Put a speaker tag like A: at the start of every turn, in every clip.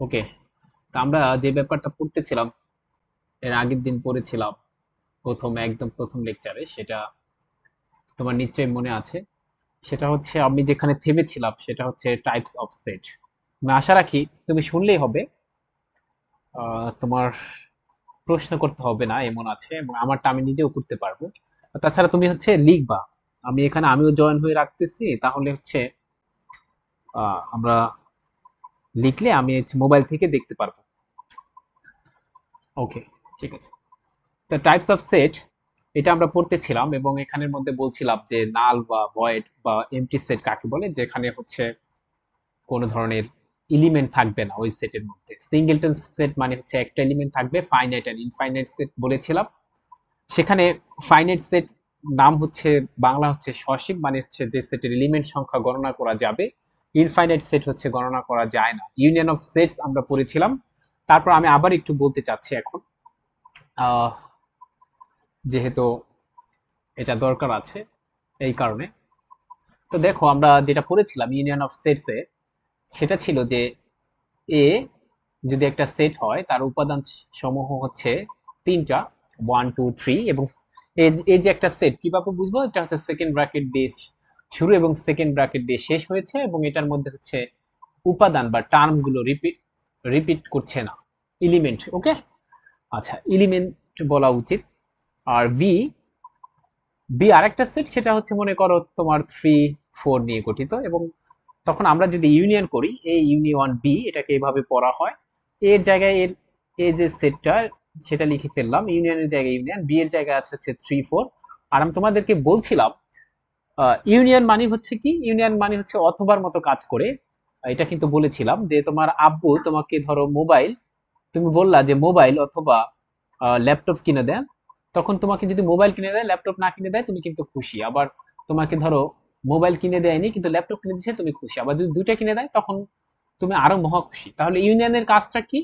A: ওকে, তা আমরা যে ব্যাপারটা পড়তেছিলাম এর আগের দিন পড়েছিলাম একদম প্রথম লেকচারে, সেটা তোমার নিশ্চয়ই মনে আছে। সেটা হচ্ছে আমি যেখানে থেমেছিলাম সেটা হচ্ছে টাইপস অফ সেট। আমি আশা রাখি তুমি শুনলেই হবে, তোমার প্রশ্ন করতে হবে না এমন আছে, এবং আমারটা আমি নিজেও করতে পারবো। আর তাছাড়া তুমি হচ্ছে লিখবা, আমিও জয়েন হয়ে রাখতেছি, তাহলে হচ্ছে আমরা লিখলে আমি মোবাইল থেকে দেখতে পারবো। ওকে, ঠিক আছে। তো টাইপস অফ সেট এটা আমরা পড়তেছিলাম, এবং এখানের মধ্যে বলছিলাম যে নাল বা ভয়েড বা এমটি সেট কাকে বলে, যেখানে হচ্ছে কোনো ধরনের এলিমেন্ট থাকবে না ওই সেটের মধ্যে। সিঙ্গেলটন সেট মানে হচ্ছে একটা এলিমেন্ট থাকবে। ফাইনাইট এন্ড ইনফাইনাইট সেট বলেছিলাম। সেখানে ফাইনাইট সেট নাম হচ্ছে বাংলা হচ্ছে সসীম, মানে হচ্ছে যে সেটের এলিমেন্ট সংখ্যা গণনা করা যাবে। ইনফাইনাইট সেট হচ্ছে গণনা করা যায় না। ইউনিয়ন অফ সেটস আমরা পড়েছিলাম। তারপর আমি আবার একটু বলতে চাচ্ছি এখন, আহ, যেহেতু এটা দরকার আছে এই কারণে। তো দেখো আমরা যেটা পড়েছিলাম ইউনিয়ন অফ সেটস এ, সেটা ছিল যে এ যদি একটা সেট হয় তার উপাদান সমূহ হচ্ছে তিনটা, 1 2 3, এবং এই যে একটা সেট কিভাবে বুঝবো, এটা হচ্ছে সেকেন্ড ব্র্যাকেট দিয়ে শুরু এবং সেকেন্ড ব্র্যাকেট দিয়ে শেষ হয়েছে, এবং এটার মধ্যে হচ্ছে উপাদান বা টার্ম গুলো রিপিট রিপিট করছে না, এলিমেন্ট। ওকে, আচ্ছা, এলিমেন্ট বলা উচিত। আর বি বি আরেকটা সেট, সেটা হচ্ছে মনে করো তোমার 3 4 নিয়ে গঠিত, এবং তখন আমরা যদি ইউনিয়ন করি, এ ইউনিয়ন বি, এটাকে এভাবে পড়া হয়। এর জায়গায় এ যে সেটটা সেটা লিখে ফেললাম, ইউনিয়নের জায়গায় ইউনিয়ন, বি এর জায়গায় আছে হচ্ছে 3 4। আর আমি তোমাদেরকে বলছিলাম ইউনিয়ন মানে হচ্ছে কি, ইউনিয়ন মানে হচ্ছে অথবার মতো কাজ করে। এটা কিন্তু বলেছিলাম যে তোমার আব্বু তোমাকে ধরো মোবাইল, তুমি বললা যে মোবাইল অথবা ল্যাপটপ কিনে দেন, তখন তোমাকে যদি মোবাইল কিনে দেয় ল্যাপটপ না কিনে দেয় তুমি কিন্তু খুশি। আবার তোমাকে ধরো মোবাইল কিনে দেয়নি কিন্তু ল্যাপটপ কিনে দিচ্ছে, তুমি খুশি। আবার যদি দুইটা কিনে দেয় তখন তুমি আরো মহা খুশি। তাহলে ইউনিয়নের কাজটা কি?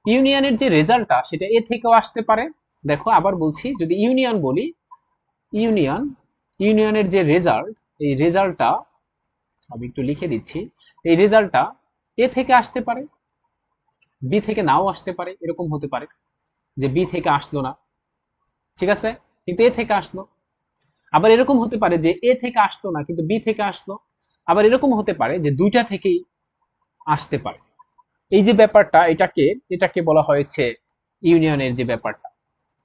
A: ইউনিয়নের যে রেজাল্টটা সেটা এ থেকেও আসতে পারে। দেখো আবার বলছি, যদি ইউনিয়ন বলি, ইউনিয়ন ইউনিয়নের যে রেজাল্ট, এই রেজাল্টটা আমি একটু লিখে দিচ্ছি। এই রেজাল্টটা এ থেকে আসতে পারে, বি থেকে নাও আসতে পারে। এরকম হতে পারে যে বি থেকে আসলো না, ঠিক আছে, কিন্তু এ থেকে আসলো। আবার এরকম হতে পারে যে এ থেকে আসলো না কিন্তু বি থেকে আসলো। আবার এরকম হতে পারে যে দুইটা থেকেই আসতে পারে। এই যে ব্যাপারটা, এটাকে এটাকে বলা হয়েছে ইউনিয়নের যে ব্যাপারটা।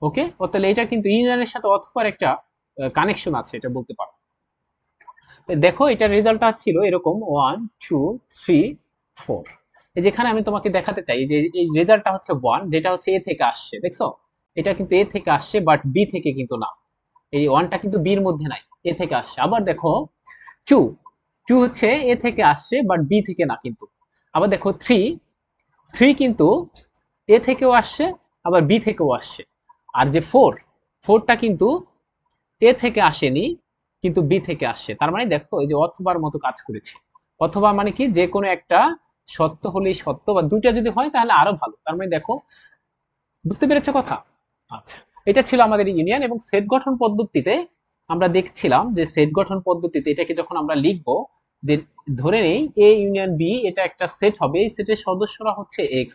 A: ওকে, ও তাহলে এটা কিন্তু ইউনিয়নের সাথে অথবা একটা কানেকশন আছে, এটা বলতে পারো। দেখো এটার রেজাল্টটা ছিল এরকম 1 2 3 4। এই যেখানে আমি তোমাকে দেখাতে চাই যে এই রেজাল্টটা হচ্ছে 1, যেটা হচ্ছে এ থেকে আসছে, দেখছো? এটা কিন্তু এ থেকে আসছে বাট বি থেকে কিন্তু না। এই ওয়ানটা কিন্তু বির মধ্যে নাই, এ থেকে আসছে। আবার দেখো টু, টু হচ্ছে এ থেকে আসছে বাট বি থেকে না কিন্তু। আবার দেখো থ্রি, থ্রি কিন্তু এ থেকেও আসছে আবার বি থেকেও আসছে। আর যে ফোর, ফোরটা কিন্তু এ থেকে আসেনি কিন্তু বি থেকে আসছে। তার মানে দেখো এই যে অথবার মতো কাজ করেছে। অথবা মানে কি, যে কোনো একটা সত্য হলেই সত্য, বা দুইটা যদি হয় তাহলে আরো ভালো। তার মানে দেখো, বুঝতে পেরেছো কথা? আচ্ছা, এটা ছিল আমাদের ইউনিয়ন। এবং সেট গঠন পদ্ধতিতে আমরা দেখছিলাম যে সেট গঠন পদ্ধতিতে এটাকে যখন আমরা লিখবো, যে ধরে নেই এ ইউনিয়ন বি এটা একটা সেট হবে, এই সেটের সদস্যরা হচ্ছে এক্স।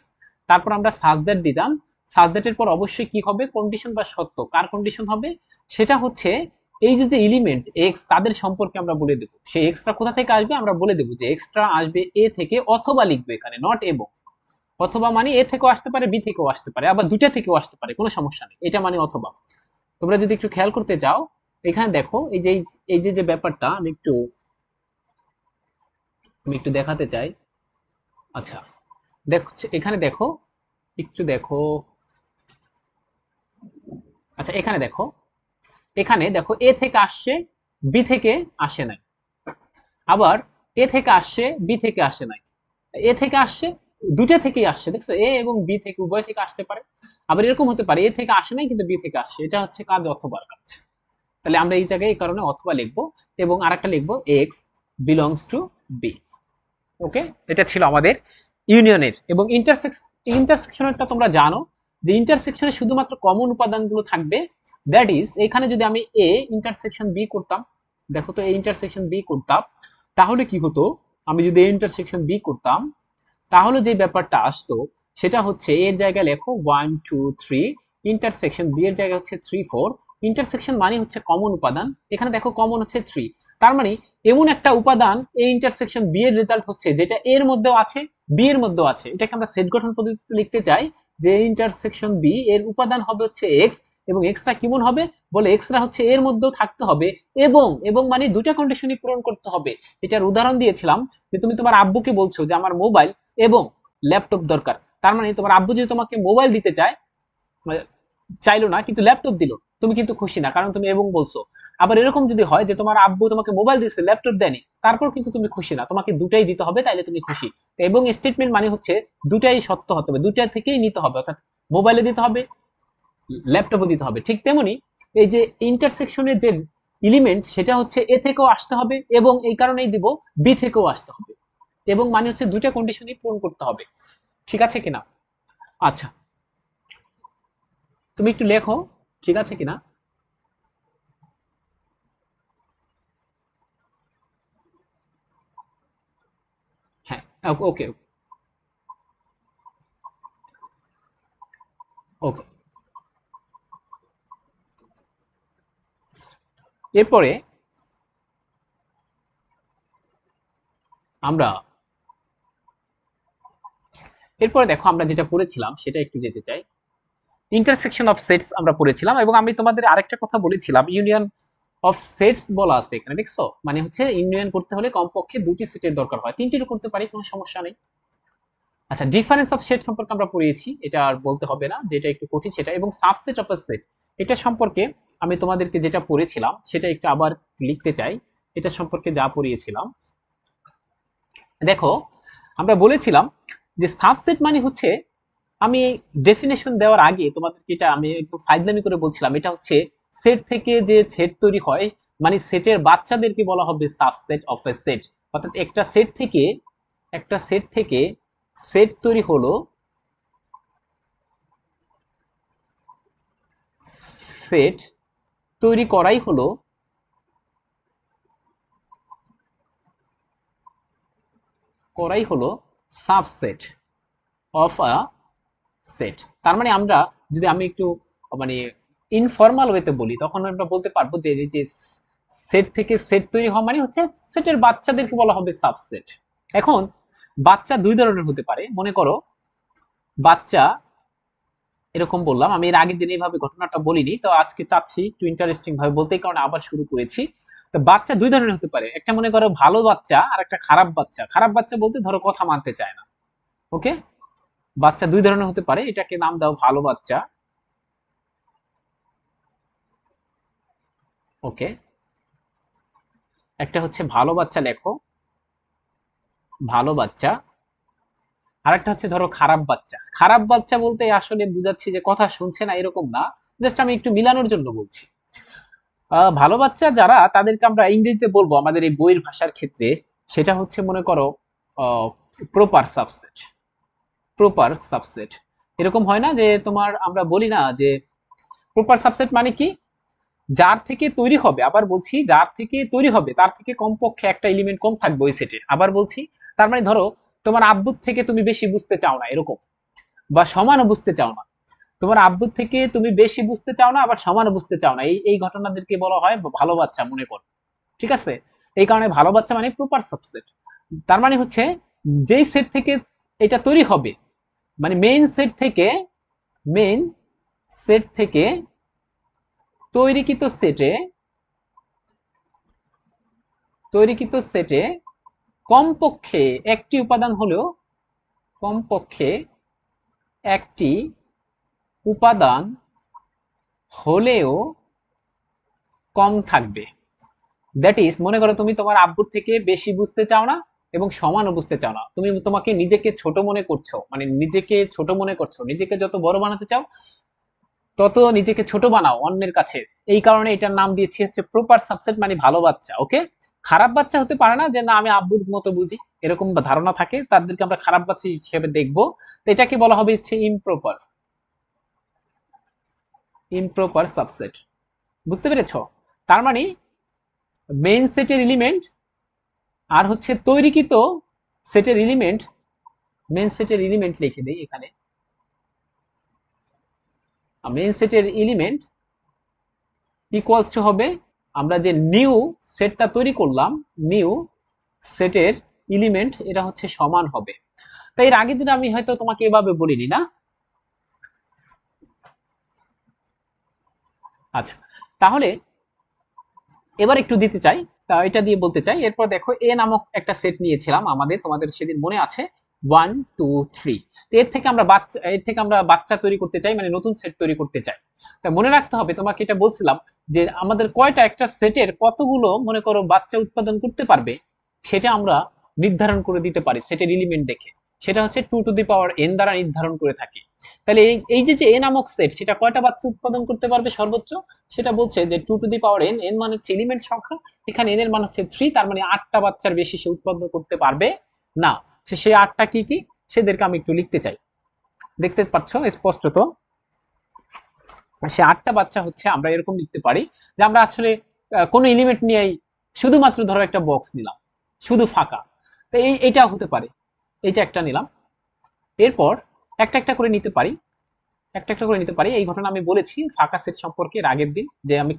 A: তারপর আমরা সাজ দ্যাট দিতাম। সাজ দ্যাটের পর অবশ্যই কি হবে, কন্ডিশন বা সত্য। কার কন্ডিশন হবে? সেটা হচ্ছে এই যে যে এলিমেন্ট এক্স তাদের সম্পর্কে আমরা বলে দেবো। সেই এক্সট্রা কোথা থেকে আসবে আমরা বলে দেবো যে এক্সট্রা আসবে এ থেকে, অথবা লিখবে এখানে নট এবং। অথবা মানে এ থেকেও আসতে পারে, বি থেকেও আসতে পারে, আবার দুইটা থেকেও আসতে পারে, কোনো সমস্যা নেই। এটা মানে অথবা। তোমরা যদি একটু খেয়াল করতে চাও, এখানে দেখো এই যে ব্যাপারটা আমি একটু দেখাতে চাই। আচ্ছা, দেখো এখানে দেখো, একটু দেখো। আচ্ছা এখানে দেখো এ থেকে আসছে, বি থেকে আসে নাই। আবার এ থেকে আসছে, বি থেকে আসে নাই। এ থেকে আসছে, দুইটা থেকেই আসছে, দেখছো? এ এবং বি থেকে উভয় থেকে আসতে পারে। আবার এরকম হতে পারে এ থেকে আসে নাই কিন্তু বি থেকে আসছে। এটা হচ্ছে কাজ অথবার কাজ। তাহলে আমরা এই জায়গায় এই কারণে অথবা লিখবো, এবং আরেকটা লিখবো এক্স বিলংস টু বি। ওকে, এটা ছিল আমাদের ইউনিয়নের। এবং ইন্টারসেকশনেরটা তোমরা জানো যে ইন্টারসেকশনে শুধুমাত্র কমন উপাদানগুলো থাকবে। দ্যাট ইজ, এখানে যদি আমি এ ইন্টারসেকশন বি করতাম, দেখো তো, এ ইন্টারসেকশন বি করতাম, তাহলে কি হতো? আমি যদি এ ইন্টারসেকশন বি করতাম, তাহলে যে ব্যাপারটা আসতো সেটা হচ্ছে এর জায়গায় লেখো 1 2 3, ইন্টারসেকশন বি এর জায়গায় হচ্ছে 3 4। ইন্টারসেকশন মানে হচ্ছে কমন উপাদান, এখানে দেখো কমন হচ্ছে 3। তার মানে এমন একটা উপাদান এই ইন্টারসেকশন বি এর রেজাল্ট হচ্ছে যেটা এর মধ্যেও আছে বি এর মধ্যেও আছে। এটাকে আমরা সেট গঠন পদ্ধতিতে লিখতে চাই যে ইন্টারসেকশন বি এর উপাদান হবে হচ্ছে এক্স, এবং এক্সট্রা কেমন হবে বলে এক্সট্রা হচ্ছে এর মধ্যেও থাকতে হবে, এবং এবং মানে দুইটা কন্ডিশনই পূরণ করতে হবে। এটার উদাহরণ দিয়েছিলাম যে তুমি তোমার আব্বুকে বলছো যে আমার মোবাইল এবং ল্যাপটপ দরকার। তার মানে তোমার আব্বু যদি তোমাকে মোবাইল দিতে চায়, চাইলো না কিন্তু ল্যাপটপ দিল, তুমি কিন্তু খুশি না, কারণ তুমি এবং বলছো। আবার এরকম যদি হয় যে তোমার আব্বু তোমাকে মোবাইল দিচ্ছে ল্যাপটপ দেয়নি, তারপর কিন্তু তুমি খুশি না, তোমাকে দুটাই দিতে হবে, তাইলে তুমি খুশি। এবং স্টেটমেন্ট মানে হচ্ছে দুটাই সত্য হতে হবে, দুটা থেকেই নিতে হবে, অর্থাৎ মোবাইলে দিতে হবে, ল্যাপটপও দিতে হবে। ঠিক তেমনি এই যে ইন্টারসেকশনের যে এলিমেন্ট সেটা হচ্ছে এ থেকেও আসতে হবে, এবং এই কারণেই দিব বি থেকেও আসতে হবে, এবং মানে হচ্ছে দুইটা কন্ডিশনই পূরণ করতে হবে। ঠিক আছে কিনা? আচ্ছা, তুমি একটু লেখো ঠিক আছে কিনা। হ্যাঁ, ওকে ওকে। এরপরে আমরা এরপরে দেখো আমরা যেটা পড়েছিলাম সেটা একটু যেতে চাই। ইন্টারসেকশন অফ সেটস আমরা পড়েছিলাম, এবং আমি তোমাদের আরেকটা কথা বলেছিলাম, ইউনিয়ন অফ সেটস বলা আছে এখানে, দেখছো? মানে হচ্ছে ইউনিয়ন করতে হলে কমপক্ষে দুটি সেটের দরকার হয়, তিনটিরও করতে পারি, কোনো সমস্যা নেই। আচ্ছা, ডিফারেন্স অফ সেট সম্পর্কে আমরা পড়িয়েছি, এটা আর বলতে হবে না, যেটা একটু কঠিন সেটা। এবং সাবসেট অফ আ সেট, এটা সম্পর্কে আমি তোমাদেরকে যেটা পড়েছিলাম সেটা একটু আবার লিখতে চাই, এটা সম্পর্কে যা পড়িয়েছিলাম। দেখো, আমরা বলেছিলাম যে সাবসেট মানে হচ্ছে, আমি ডেফিনেশন দেওয়ার আগে তোমাদেরকে এটা আমি একটু ফাইজলামি করে বলছিলাম, এটা হচ্ছে সেট থেকে যে সেট তৈরি হয়, মানে সেটের বাচ্চাদেরকে বলা হবে সাবসেট অফ এ সেট। অর্থাৎ একটা সেট থেকে সেট তৈরি হলো, সেট তৈরি করাই হলো সাবসেট অফ আ সেট। তার মানে আমরা, যদি আমি একটু মানে ইনফর্মাল ওয়েতে বলি, তখন আমরা বলতে পারবো যে এই যে সেট থেকে সেট তৈরি হওয়া মানে হচ্ছে সেটের বাচ্চাদেরকে বলা হবে সাবসেট। এখন বাচ্চা দুই ধরনের হতে পারে, মনে করো বাচ্চা, এরকম বললাম, আমি এর আগের দিন এইভাবে ঘটনাটা বলিনি, তো আজকে চাচ্ছি একটু ইন্টারেস্টিং ভাবে বলতে, এই কারণে আবার শুরু করেছি। তো বাচ্চা দুই ধরনের হতে পারে, একটা মনে করো ভালো বাচ্চা আর একটা খারাপ বাচ্চা। খারাপ বাচ্চা বলতে ধরো কথা মানতে চায় না, ওকে? বাচ্চা দুই ধরনের হতে পারে, এটাকে নাম দাও ভালো বাচ্চা, ওকে? একটা হচ্ছে ভালো বাচ্চা, লেখো ভালো বাচ্চা। আর একটা হচ্ছে ধরো খারাপ বাচ্চা। খারাপ বাচ্চা বলতে আসলে বুঝাচ্ছি যে কথা শুনছে না এরকম না, জাস্ট আমি একটু মিলানোর জন্য বলছি। ভালো বাচ্চা যারা, তাদেরকে আমরা ইংরেজিতে বলবো আমাদের এই বইয়ের ভাষার ক্ষেত্রে, সেটা হচ্ছে মনে করো প্রপার সাবসেট। প্রপার সাবসেট, এরকম হয় না যে তোমার, আমরা বলি না যে প্রপার সাবসেট মানে কি, যার থেকে তৈরি হবে, আবার বলছি যার থেকে তৈরি হবে তার থেকে কমপক্ষে একটা এলিমেন্ট কম থাকবে ওই সেটে। আবার বলছি, তার মানে ধরো তোমার আব্বুর থেকে তুমি বেশি বুঝতে চাও না এরকম, বা সমানও বুঝতে চাও না। তোমার আব্বুর থেকে তুমি বেশি বুঝতে চাও না, আবার সমানও বুঝতে চাও না, এই এই ঘটনাদেরকে বলা হয় ভালো বাচ্চা, মনে করো। ঠিক আছে? এই কারণে ভালো বাচ্চা মানে প্রপার সাবসেট। তার মানে হচ্ছে যেই সেট থেকে এটা তৈরি হবে, মানে মেইন সেট থেকে তৈরিকৃত সেটে তৈরিকৃত সেটে, কমপক্ষে একটি উপাদান হলেও, কমপক্ষে একটি উপাদান হলেও কম থাকবে। দ্যাট ইজ, মনে করো তুমি তোমার আব্বুর থেকে বেশি বুঝতে চাও না এবং সমানও বুঝতে চাও না, তুমি তোমাকে নিজেকে ছোট মনে করছো, মানে নিজেকে ছোট মনে করছো, নিজেকে যত বড় বানাতে চাও তত নিজেকে ছোট বানাও অন্যের কাছে। এই কারণে এটার নাম দিয়েছি হচ্ছে প্রপার সাবসেট, মানে ভালো বাচ্চা, ওকে? খারাপ বাচ্চা হতে পারে না যে না আমি আব্বুর মতো বুঝি, এরকম ধারণা থাকে, তাদেরকে আমরা খারাপ বাচ্চা হিসেবে দেখবো। তো এটাকে বলা হবে হচ্ছে ইমপ্রপার সাবসেট। বুঝতে পেরেছো? তার মানে মেইন সেটের এলিমেন্ট আর হচ্ছে তৈরিকৃত সেটের এলিমেন্ট মেন সেটের এলিমেন্ট লিখে দেই এখানে। মেন সেটের এলিমেন্ট ইকুয়ালস টু হবে, আমরা যে নিউ সেটটা তৈরি করলাম, নিউ সেটের এলিমেন্ট এটা হচ্ছে সমান হবে। তাই এর আগের দিন আমি হয়তো তোমাকে এভাবে বলিনি না। আচ্ছা, তাহলে এবার একটু দিতে চাই, তা এটা দিয়ে বলতে চাই। এরপর দেখো এ নামক একটা সেট নিয়েছিলাম আমাদের, তোমাদের সেদিন মনে আছে, 1 2 3। তো এর থেকে আমরা বাচ্চা তৈরি করতে চাই, মানে নতুন সেট তৈরি করতে চাই। তা মনে রাখতে হবে, তোমাকে এটা বলছিলাম যে আমাদের কয়টা একটা সেটের কতগুলো মনে করো বাচ্চা উৎপাদন করতে পারবে, সেটা আমরা নির্ধারণ করে দিতে পারি সেটের এলিমেন্ট দেখে। সেটা হচ্ছে 2 টু দি পাওয়ার n দ্বারা নির্ধারণ করে থাকি। তাহলে এই যে এ নামক সেট, সেটা কয়টা বাচ্চা উৎপাদন করতে পারবে সর্বোচ্চ, সেটা বলছে যে 2 to the power n, n মানে হচ্ছে এলিমেন্ট সংখ্যা, এখানে n এর মান হচ্ছে 3, তার মানে 8টা বাচ্চার বেশি সে উৎপন্ন করতে পারবে না। সেই 8টা কি কি সেদেরকে আমি একটু লিখতে চাই। দেখতে পাচ্ছ স্পষ্টত, সে 8টা বাচ্চা হচ্ছে আমরা এরকম লিখতে পারি যে আমরা আসলে কোনো এলিমেন্ট নিয়েই শুধুমাত্র ধরো একটা বক্স নিলাম, শুধু ফাঁকা। তো এইটা হতে পারে, এইটা একটা নিলাম। এরপর একটা একটা করে নিতে পারি, একটা একটা করে নিতে পারি। এই ঘটনা আমি বলেছি ফাঁকা সেট সম্পর্কে এর আগের দিন, যে আমি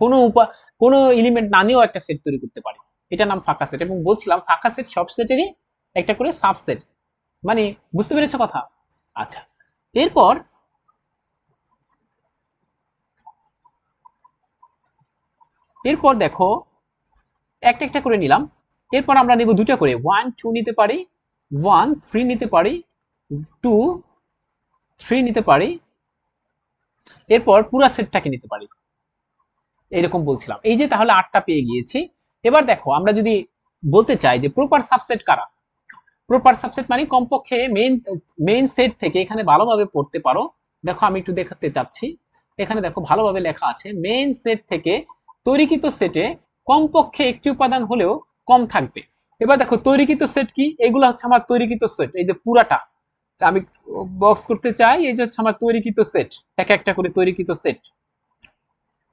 A: কোনো এলিমেন্ট না নিয়েও একটা সেট তৈরি করতে পারি, এটার নাম ফাঁকা সেট। এবং বলছিলাম ফাঁকা সেট সব সেটেরই একটা করে সাবসেট, মানে বুঝতে পেরেছো কথা? আচ্ছা, এরপর এরপর দেখো একটা একটা করে নিলাম। এরপর আমরা নেব দুটা করে, 1 2 নিতে পারি, 1 3 নিতে পারি, 2 3 নিতে পারি। এরপর পুরা সেটটাকে নিতে পারি, এরকম বলছিলাম। এই যে তাহলে 8টা পেয়ে গিয়েছি। এবার দেখো আমরা যদি বলতে চাই যে প্রপার সাবসেট কারা, প্রপার সাবসেট মানে কমপক্ষে মেইন সেট থেকে, এখানে ভালোভাবে পড়তে পারো। দেখো আমি একটু দেখাতে চাচ্ছি, এখানে দেখো ভালোভাবে লেখা আছে মেইন সেট থেকে তৈরিকৃত সেটে কমপক্ষে একটি উপাদান হলেও কম থাকবে। এবার দেখো তৈরিকৃত সেট কি, এগুলো হচ্ছে আমার তৈরিকৃত সেট, এই যে পুরাটা আমি বক্স করতে চাই, এই যে হচ্ছে আমার তৈরিকৃত সেট, এক একটা করে তৈরিকৃত সেট,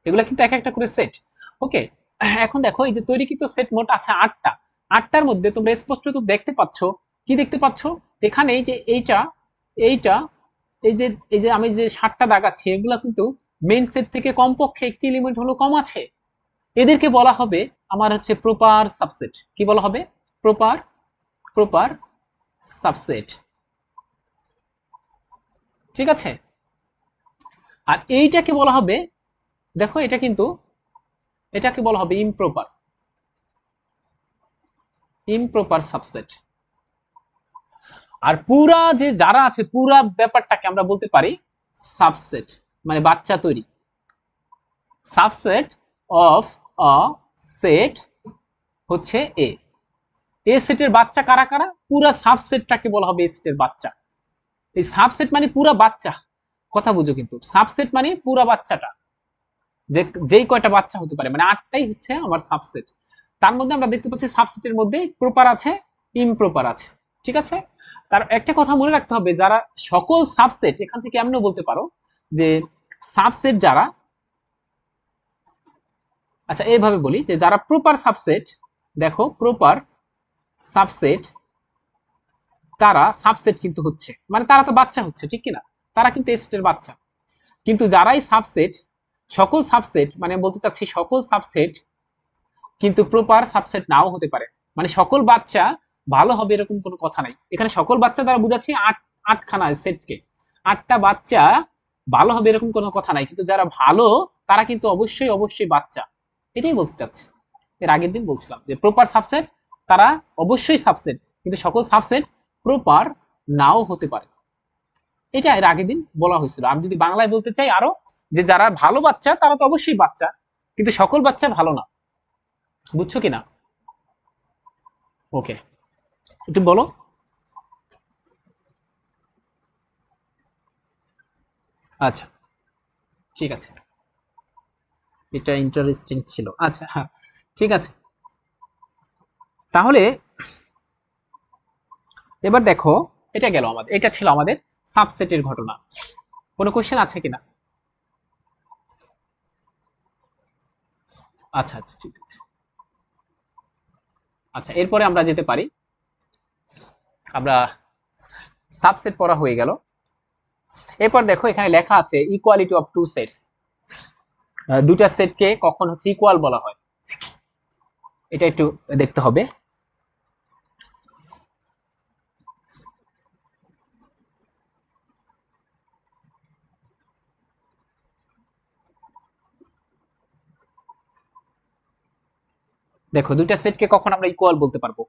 A: এগুলো কিন্তু এক একটা করে সেট। ওকে, এখন দেখো এই যে তৈরিকৃত সেট মোট আছে 8টা। 8টার মধ্যে তোমরা স্পষ্টত দেখতে পাচ্ছ, কি দেখতে পাচ্ছ, এখানে এই যে এইটা এই যে আমি যে 7টা দাগাচ্ছি, এগুলো কিন্তু মেইন সেট থেকে কমপক্ষে একটি এলিমেন্ট হলো কম আছে। এদেরকে বলা হবে আমার হচ্ছে প্রপার সাবসেট। কি বলা হবে? Proper proper subset. ঠিক আছে, আর এইটাকে বলা হবে, দেখো এটা কিন্তু, এটাকে বলা হবে ইমপ্রপার, ইমপ্রপার সাবসেট। আর পুরা যে যারা আছে, পুরা ব্যাপারটাকে আমরা বলতে পারি সাবসেট, মানে বাচ্চা তৈরি, সাবসেট অফ আ সেট হচ্ছে এ। এ সেটের বাচ্চা কারা কারা, পুরা সাবসেটটাকে বলা হবে এ সেটের বাচ্চা। এই সাবসেট মানে পুরা বাচ্চা, কথা বুঝো কিন্তু, সাবসেট মানে পুরা বাচ্চাটা, যে যেই কয়টা বাচ্চা হতে পারে, মানে 8টাই হচ্ছে আমার সাবসেট। তার মধ্যে আমরা দেখতে পাচ্ছি সাবসেটের মধ্যে প্রপার আছে, ইমপ্রপার আছে। ঠিক আছে, তার একটা কথা মনে রাখতে হবে, যারা সকল সাবসেট, এখান থেকে এমনও বলতে পারো যে সাবসেট যারা, আচ্ছা এইভাবে বলি যে যারা প্রপার সাবসেট, দেখো প্রপার সাবসেট, তারা সাবসেট কিন্তু হচ্ছে, মানে তারা তো বাচ্চা হচ্ছে, ঠিক কিনা, তারা কিন্তু এ সেটের বাচ্চা। কিন্তু যারাই সাবসেট, সকল সাবসেট, মানে বলতে চাচ্ছি সকল সাবসেট কিন্তু প্রপার সাবসেট নাও হতে পারে। মানে সকল বাচ্চা ভালো হবে এরকম কোনো কথা নাই। এখানে সকল বাচ্চা দ্বারা বুঝাচ্ছি আটখানা সেটকে, 8টা বাচ্চা ভালো হবে এরকম কোনো কথা নাই, কিন্তু যারা ভালো তারা কিন্তু অবশ্যই অবশ্যই বাচ্চা, এটাই বলতে চাচ্ছি। এর আগের দিন বলছিলাম যে প্রপার সাবসেট তারা অবশ্যই সাবসেট, কিন্তু সকল সাবসেট প্রপার নাও হতে পারে, এটা এর আগের দিন বলা হয়েছিল। আমি যদি বাংলায় বলতে চাই আরো, যে যারা ভালো বাচ্চা তারা তো অবশ্যই বাচ্চা, কিন্তু সকল বাচ্চা ভালো না। বুঝছো কিনা? ওকে, একটু বলো। আচ্ছা, ঠিক আছে, এটা ইন্টারেস্টিং ছিল। আচ্ছা হ্যাঁ, ঠিক আছে। তাহলে এবার দেখো, এটা গেল আমাদের, এটা ছিল আমাদের সাবসেটের ঘটনা। কোনো কোশ্চেন আছে কিনা? আচ্ছা আচ্ছা, ঠিক আছে। আচ্ছা, এরপরে আমরা যেতে পারি, আমরা সাবসেট পড়া হয়ে গেল। এরপর দেখো এখানে লেখা আছে ইকুয়ালিটি অফ টু সেটস, দুটা সেটকে কখন হচ্ছে ইকুয়াল বলা হয়, এটা একটু দেখতে হবে। দেখো দুইটা সেটকে কখন আমরা ইকুয়াল বলতে পারবো।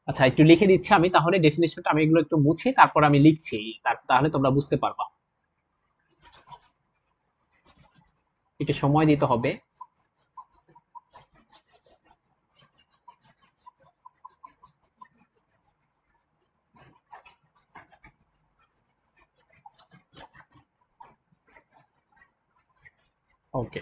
A: আচ্ছা একটু লিখে দিচ্ছি আমি, তাহলে ডেফিনেশনটা আমি এগুলো একটু মুছি তারপর আমি লিখছি, তাহলে তোমরা বুঝতে পারবা। একটু সময় দিতে হবে। ওকে,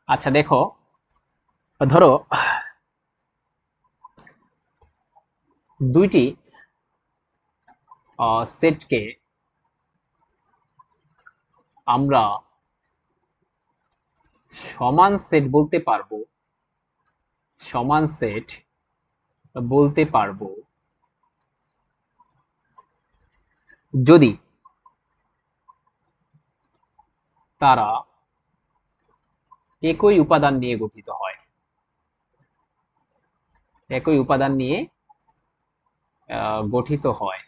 A: আচ্ছা দেখো, ধরো দুইটি সেটকে আমরা সমান সেট বলতে পারবো, সমান সেট বলতে পারবো যদি তারা একই উপাদান নিয়ে গঠিত হয়, একই উপাদান নিয়ে গঠিত হয়।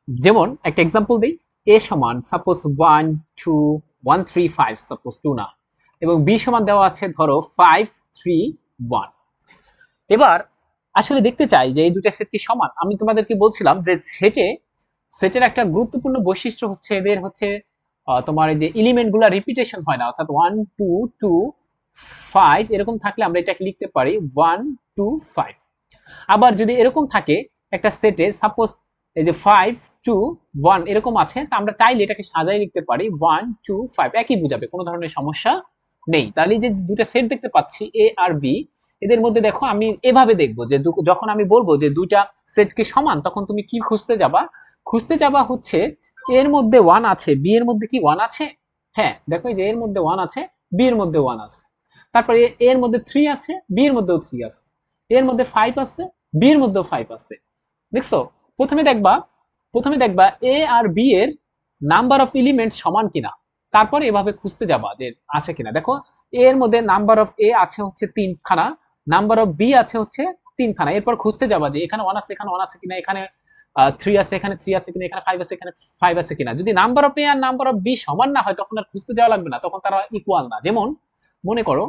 A: যেমন একটা এক্সাম্পল দিই, এ সমান সাপোজ 1 2 1 3 5, সাপোজ 2 না, এবং বি সমান দেওয়া আছে ধরো 5 3 1। এবার আসলে দেখতে চাই যে এই দুটা সেট কি সমান। আমি তোমাদেরকে বলছিলাম যে সেটের একটা গুরুত্বপূর্ণ বৈশিষ্ট্য হচ্ছে এদের হচ্ছে তোমার এই যে এলিমেন্ট গুলা রিপিটেশন হয় না, অর্থাৎ 1 2 2 5 এরকম থাকলে আমরা এটাকে লিখতে পারি 1 2 5। আবার যদি এরকম থাকে একটা সেটে, সাপোজ এই যে 5 2 1 এরকম আছে, তা আমরা চাইলে এটাকে সাজাই লিখতে পারি 1 2 5, একই বুঝাবে, কোনো ধরনের সমস্যা নেই। তাহলে যে দুটো সেট দেখতে পাচ্ছি এ আর বি, এদের মধ্যে দেখো আমি এভাবে দেখবো যে যখন আমি বলবো যে দুইটা সেট কি সমান, তখন তুমি কি খুঁজতে যাবা, খুঁজতে যাবা হচ্ছে এর মধ্যে 1 আছে, বি এর মধ্যে কি 1 আছে। হ্যাঁ দেখো যে এর মধ্যে 1 আছে, বি এর মধ্যে 1 আছে। তারপরে এর মধ্যে 3 আছে, বি এর মধ্যেও 3 আছে। এর মধ্যে 5 আছে, বি এর মধ্যেও 5 আছে। দেখছো, প্রথমে দেখবা প্রথমে দেখবা এ আর বি এর নাম্বার অফ এলিমেন্ট সমান কিনা, তারপরে এভাবে খুঁজতে যাবা যে আছে কিনা। দেখো এর মধ্যে নাম্বার অফ এ আছে হচ্ছে 3খানা, নাম্বার অফ বি আছে হচ্ছে 3খানা। এরপর খুঁজতে যাবা যে এখানে 1 আছে, এখানে 1 আছে কিনা, এখানে 3 আছে, এখানে 3 আছে কিনা, এখানে 5 আছে, এখানে 5 আছে কিনা। যদি নাম্বার অফ এ আর নাম্বার অফ বি সমান না হয়, তখন আর খুঁজতে যাওয়া লাগবে না, তখন তারা ইকুয়াল না। যেমন মনে করো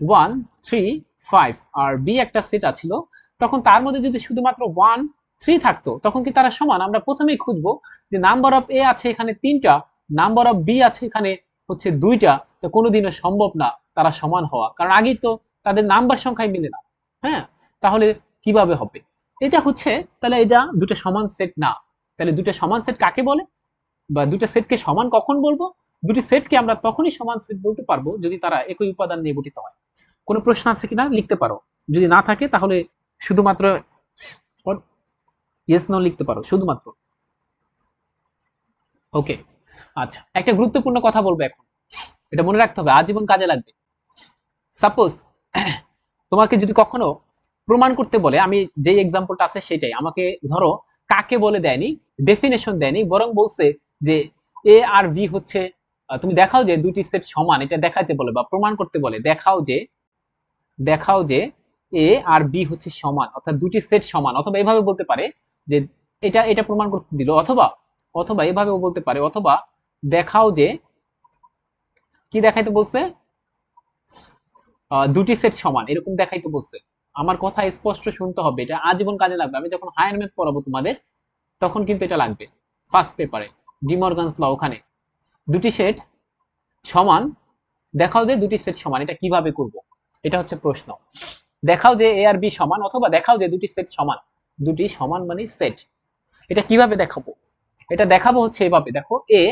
A: 1 3 5 আর বি একটা সেট আছিল, তখন তার মধ্যে যদি শুধুমাত্র 1 3 থাকতো, তখন কি তারা সমান। আমরা প্রথমেই খুঁজবো যে নাম্বার অফ এ আছে এখানে 3টা, নাম্বার অফ বি আছে এখানে হচ্ছে 2টা, তো কোনোদিনও সম্ভব না তারা সমান হওয়া, কারণ আগেই তো তাদের নাম্বার সংখ্যায় মিলে না। হ্যাঁ, তাহলে কিভাবে হবে এটা হচ্ছে, তাহলে এটা দুটো সমান সেট না। তাহলে দুটো সমান সেট কাকে বলে, বা দুটো সেটকে সমান কখন বলবো? দুটি সেটকে আমরা তখনই সমান সেট বলতে পারবো যদি তারা একই উপাদান নিয়ে গঠিত হয়। কোনো প্রশ্ন আছে কিনা লিখতে পারো, যদি না থাকে তাহলে শুধুমাত্র ইয়েস নো লিখতে পারো শুধুমাত্র। ওকে, আচ্ছা একটা গুরুত্বপূর্ণ কথা বলবো এখন, এটা মনে রাখতে হবে, আজীবন কাজে লাগবে। সাপোজ তোমাকে যদি কখনো প্রমাণ করতে বলে, আমি যেই এক্সাম্পলটা আছে সেটাই, আমাকে ধরো কাকে বলে দেয়নি, ডেফিনেশন দেয়নি, বরং বলছে যে এ আর ভি হচ্ছে, তুমি দেখাও যে দুটি সেট সমান, এটা দেখাইতে বলে বা প্রমাণ করতে বলে, দেখাও যে এ আর বি হচ্ছে সমান, অর্থাৎ দুটি সেট সমান। অথবা এভাবে বলতে পারে যে এটা এটা প্রমাণ করতে দিল, অথবা অথবা এভাবেও বলতে পারে, অথবা দেখাও যে, কি দেখাইতে বলছে, দুটি সেট সমান এরকম দেখাইতে বলছে। আমার কথা স্পষ্ট শুনতে হবে, এটা আজীবন কাজে লাগবে। আমি যখন হায়ার ম্যাথ পড়াবো তোমাদের, তখন কিন্তু এটা লাগবে। ফার্স্ট পেপারে ডিমর্গানস ল, ওখানে দুটি সেট সমান, দেখাও যে দুটি সেট সমান, এটা কিভাবে করব, এটা হচ্ছে প্রশ্ন। দেখাও যে এ আর বি সমান, অথবা দেখাও যে দুটি সেট সমান, দুটি সমান মানে সেট। এটা কিভাবে দেখাবো, এটা দেখাবো হচ্ছে এভাবে, দেখো এ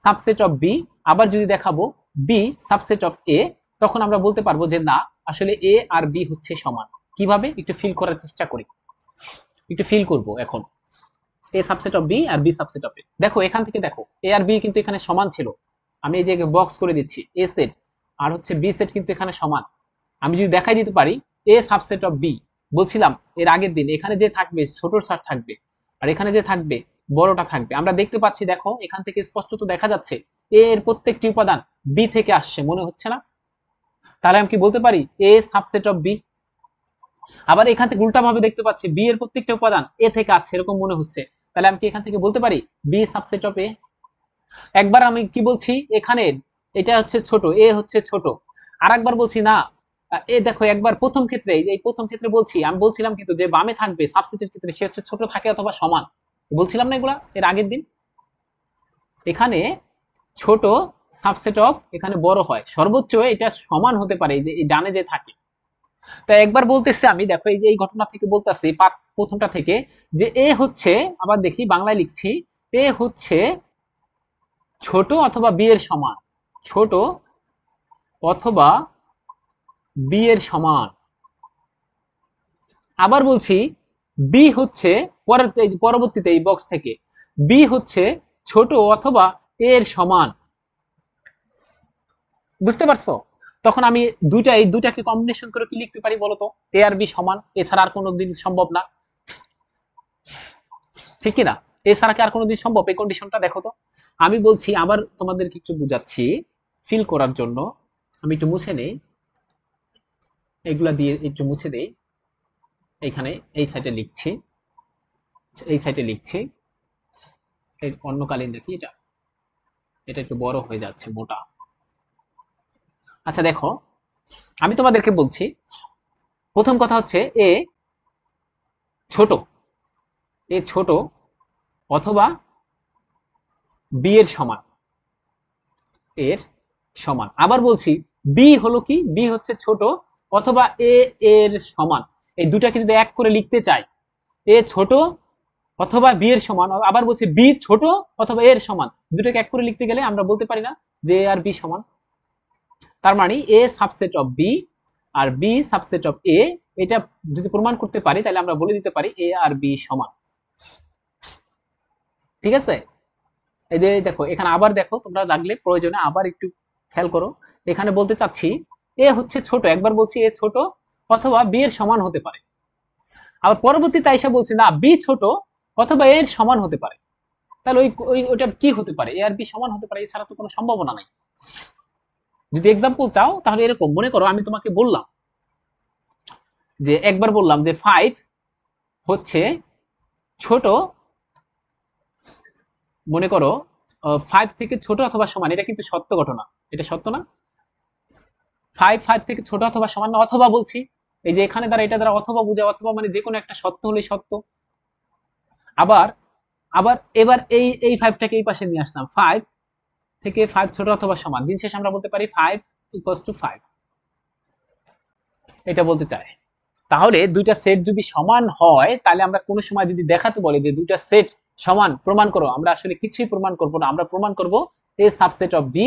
A: সাবসেট অফ বি, আবার যদি দেখাবো বি সাবসেট অফ এ, তখন আমরা বলতে পারবো যে না, আসলে এ আর বি হচ্ছে সমান। কিভাবে একটু ফিল করার চেষ্টা করি, একটু ফিল করব এখন। এ সাবসেট অফ বি আর বি সাবসেট অফ এ। দেখো এখান থেকে দেখো এ আর বি কিন্তু এখানে সমান ছিল, আমি এই যে বক্স করে দিচ্ছি এ সেট আর হচ্ছে বি সেট কিন্তু এখানে সমান। আমি যদি দেখাই দিতে পারি এ সাবসেট অফ বি, বলছিলাম এর আগের দিন এখানে যে থাকবে ছোট সার থাকবে আর এখানে যে থাকবে বড়টা থাকবে। আমরা দেখতে পাচ্ছি দেখো এখান থেকে স্পষ্টত দেখা যাচ্ছে এ এর প্রত্যেকটি উপাদান বি থেকে আসছে, মনে হচ্ছে না? তাহলে আমি কি বলতে পারি এ সাবসেট অফ বি। আবার এখান থেকে উল্টা ভাবে দেখতে পাচ্ছি বি এর প্রত্যেকটা উপাদান এ থেকে আসছে এরকম মনে হচ্ছে, তাহলে আমি কি এখান থেকে বলতে পারি বি সাবসেট অফ এ। একবার আমি কি বলছি এখানে এটা হচ্ছে ছোট, এ হচ্ছে ছোট, আর একবার বলছি না এ দেখো একবার প্রথম ক্ষেত্রে এই প্রথম ক্ষেত্রে বলছি আমি বলছিলাম কিন্তু যে বামে থাকবে সাবসেটের ক্ষেত্রে সে হচ্ছে ছোট থাকে অথবা সমান, বলছিলাম না এগুলা এর আগের দিন। এখানে ছোট সাবসেট অফ এখানে বড় হয়, সর্বোচ্চ এটা সমান হতে পারে এই যে এই ডানে যে থাকে। তাই একবার বলতেছি আমি দেখো এই যে এই ঘটনা থেকে বলতেছি প্রথমটা থেকে যে এ হচ্ছে, আবার দেখি বাংলায় লিখছি, এ হচ্ছে ছোট অথবা বি এর সমান, ছোট অথবা বি এর সমান। আবার বলছি বি হচ্ছে পরবর্তীতে এই বক্স থেকে বি হচ্ছে ছোট অথবা এ এর সমান। বুঝতে পারছো? তখন আমি এই দুইটাকে কম্বিনেশন করে কি লিখতে পারি বলতো? এ আর বি সমান, এছাড়া আর কোনোদিন সম্ভব না, ঠিক কিনা? এছাড়া কি আর কোনোদিন সম্ভব এই কন্ডিশনটা? দেখো তো আমি বলছি আবার তোমাদেরকে একটু বুঝাচ্ছি ফিল করার জন্য। আমি একটু মুছে নেই, এগুলা দিয়ে একটু মুছে দেই। এইখানে এই সাইডে লিখছি, এই সাইডে লিখছি, এই অন্য কালীন দেখি এটা, এটা একটু বড় হয়ে যাচ্ছে মোটা। আচ্ছা দেখো আমি তোমাদেরকে বলছি প্রথম কথা হচ্ছে এ ছোট, এ ছোট অথবা বি এর সমান, এর সমান। আবার বলছি বি হলো কি, বি হচ্ছে ছোট অথবা এ এর সমান। এই দুটাকে যদি এক করে লিখতে চাই এ ছোট অথবা বি এর সমান, আবার বলছি বি ছোট অথবা এর সমান, দুটাকে এক করে লিখতে গেলে আমরা বলতে পারি না যে এ আর বি সমান। তার মানে এ সাবসেট অফ বি আর বি সাবসেট অফ এ, এটা যদি প্রমাণ করতে পারি তাহলে আমরা বলে দিতে পারি এ আর বি সমান। ঠিক আছে? এই যে দেখো এখানে আবার দেখো তোমরা লাগলে প্রয়োজনে আবার একটু খেয়াল করো, এখানে বলতে চাচ্ছি এ হচ্ছে ছোট, একবার বলছি এ ছোট অথবা বি এর সমান হতে পারে, আবার পরবর্তীতে আইসা বলছি না বি ছোট অথবা এর সমান হতে পারে। তাহলে ওইটা কি হতে পারে? এ আর বি সমান হতে পারে, এছাড়া তো কোনো সম্ভাবনা নাই। যদি এক্সাম্পল চাও তাহলে এরকম মনে করো আমি তোমাকে বললাম যে একবার বললাম যে 5 হচ্ছে ছোট, মনে করো 5 থেকে ছোট অথবা সমান, এটা কিন্তু সত্য ঘটনা, এটা সত্য না? 5 থেকে ছোট অথবা সমান না, অথবা বলছি এই যে এখানে দ্বারা এটা দ্বারা অথবা বুঝা, অথবা মানে যে কোনো একটা সত্য হলেই সত্য। আবার আবার এবার এই 5টাকে এই পাশে নিয়ে আসলাম, 5 থেকে 5 ছোট অথবা সমান, দিন শেষে আমরা বলতে পারি 5 ইকুয়ালস টু 5, এটা বলতে চাই। তাহলে দুইটা সেট যদি সমান হয় তাহলে আমরা কোনো সময় যদি দেখাতে বলি যে দুইটা সেট সমান প্রমাণ করো, আমরা আসলে কিছুই প্রমাণ করব না, আমরা প্রমাণ করব এ সাবসেট অফ বি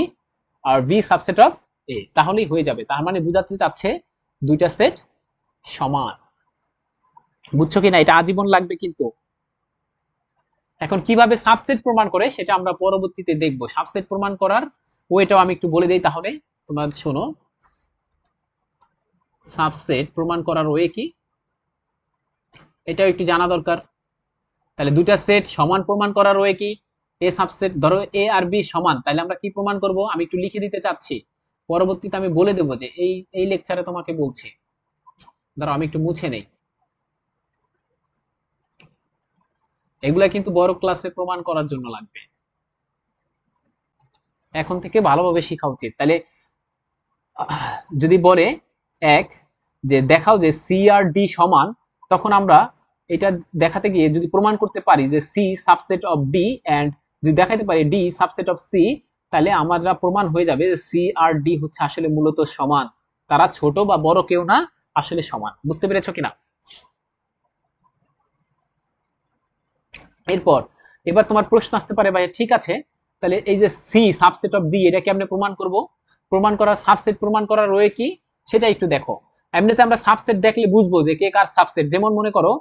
A: আর বি সাবসেট অফ এ, তাহলেই হয়ে যাবে। তার মানে বুঝাতে চাচ্ছে দুইটা সেট সমান। বুঝছো কিনা? এটা আজীবন লাগবে কিন্তু। এখন কিভাবে সাবসেট প্রমাণ করে সেটা আমরা পরবর্তীতে দেখব। সাবসেট প্রমাণ করার ওইটাও আমি একটু বলে দেই, তাহলে তোমরা শোনো। সাবসেট প্রমাণ করার ওয়ে কি এটাও একটু জানা দরকার। তাহলে দুইটা সেট সমান প্রমাণ করার ওয়ে কি? এ সাবসেট ধরো এ আর বি সমান, তাহলে আমরা কি প্রমাণ করব আমি একটু লিখে দিতে চাচ্ছি, পরবর্তীতে আমি বলে দেবো যে এই লেকচারে তোমাকে বলছি। ধরো আমি একটু মুছে নেই, এগুলা কিন্তু বড় ক্লাসে প্রমাণ করার জন্য লাগবে, এখন থেকে ভালোভাবে শেখা উচিত। তাহলে যদি বলে এক যে দেখাও যে সি আর ডি সমান, তখন আমরা এটা দেখাতে গিয়ে যদি প্রমাণ করতে পারি যে C subset of D and যদি দেখাতে পারি ডি সাবসেট অফ সি, তাহলে আমরা প্রমাণ হয়ে যাবে যে সি আর ডি হচ্ছে আসলে মূলত সমান, তারা ছোট বা বড় কেউ না, আসলে সমান। বুঝতে পেরেছো কিনা? এরপর এবার তোমার প্রশ্ন আসতে পারে ভাই ঠিক আছে তাহলে এই যে সি সাবসেট অফ ডি এটা কি আমরা প্রমাণ করব? প্রমাণ করার সাবসেট প্রমাণ করার রয়ে কি সেটা একটু দেখো। এমনিতে আমরা সাবসেট দেখলে বুঝবো যে কে কার সাবসেট। যেমন মনে করো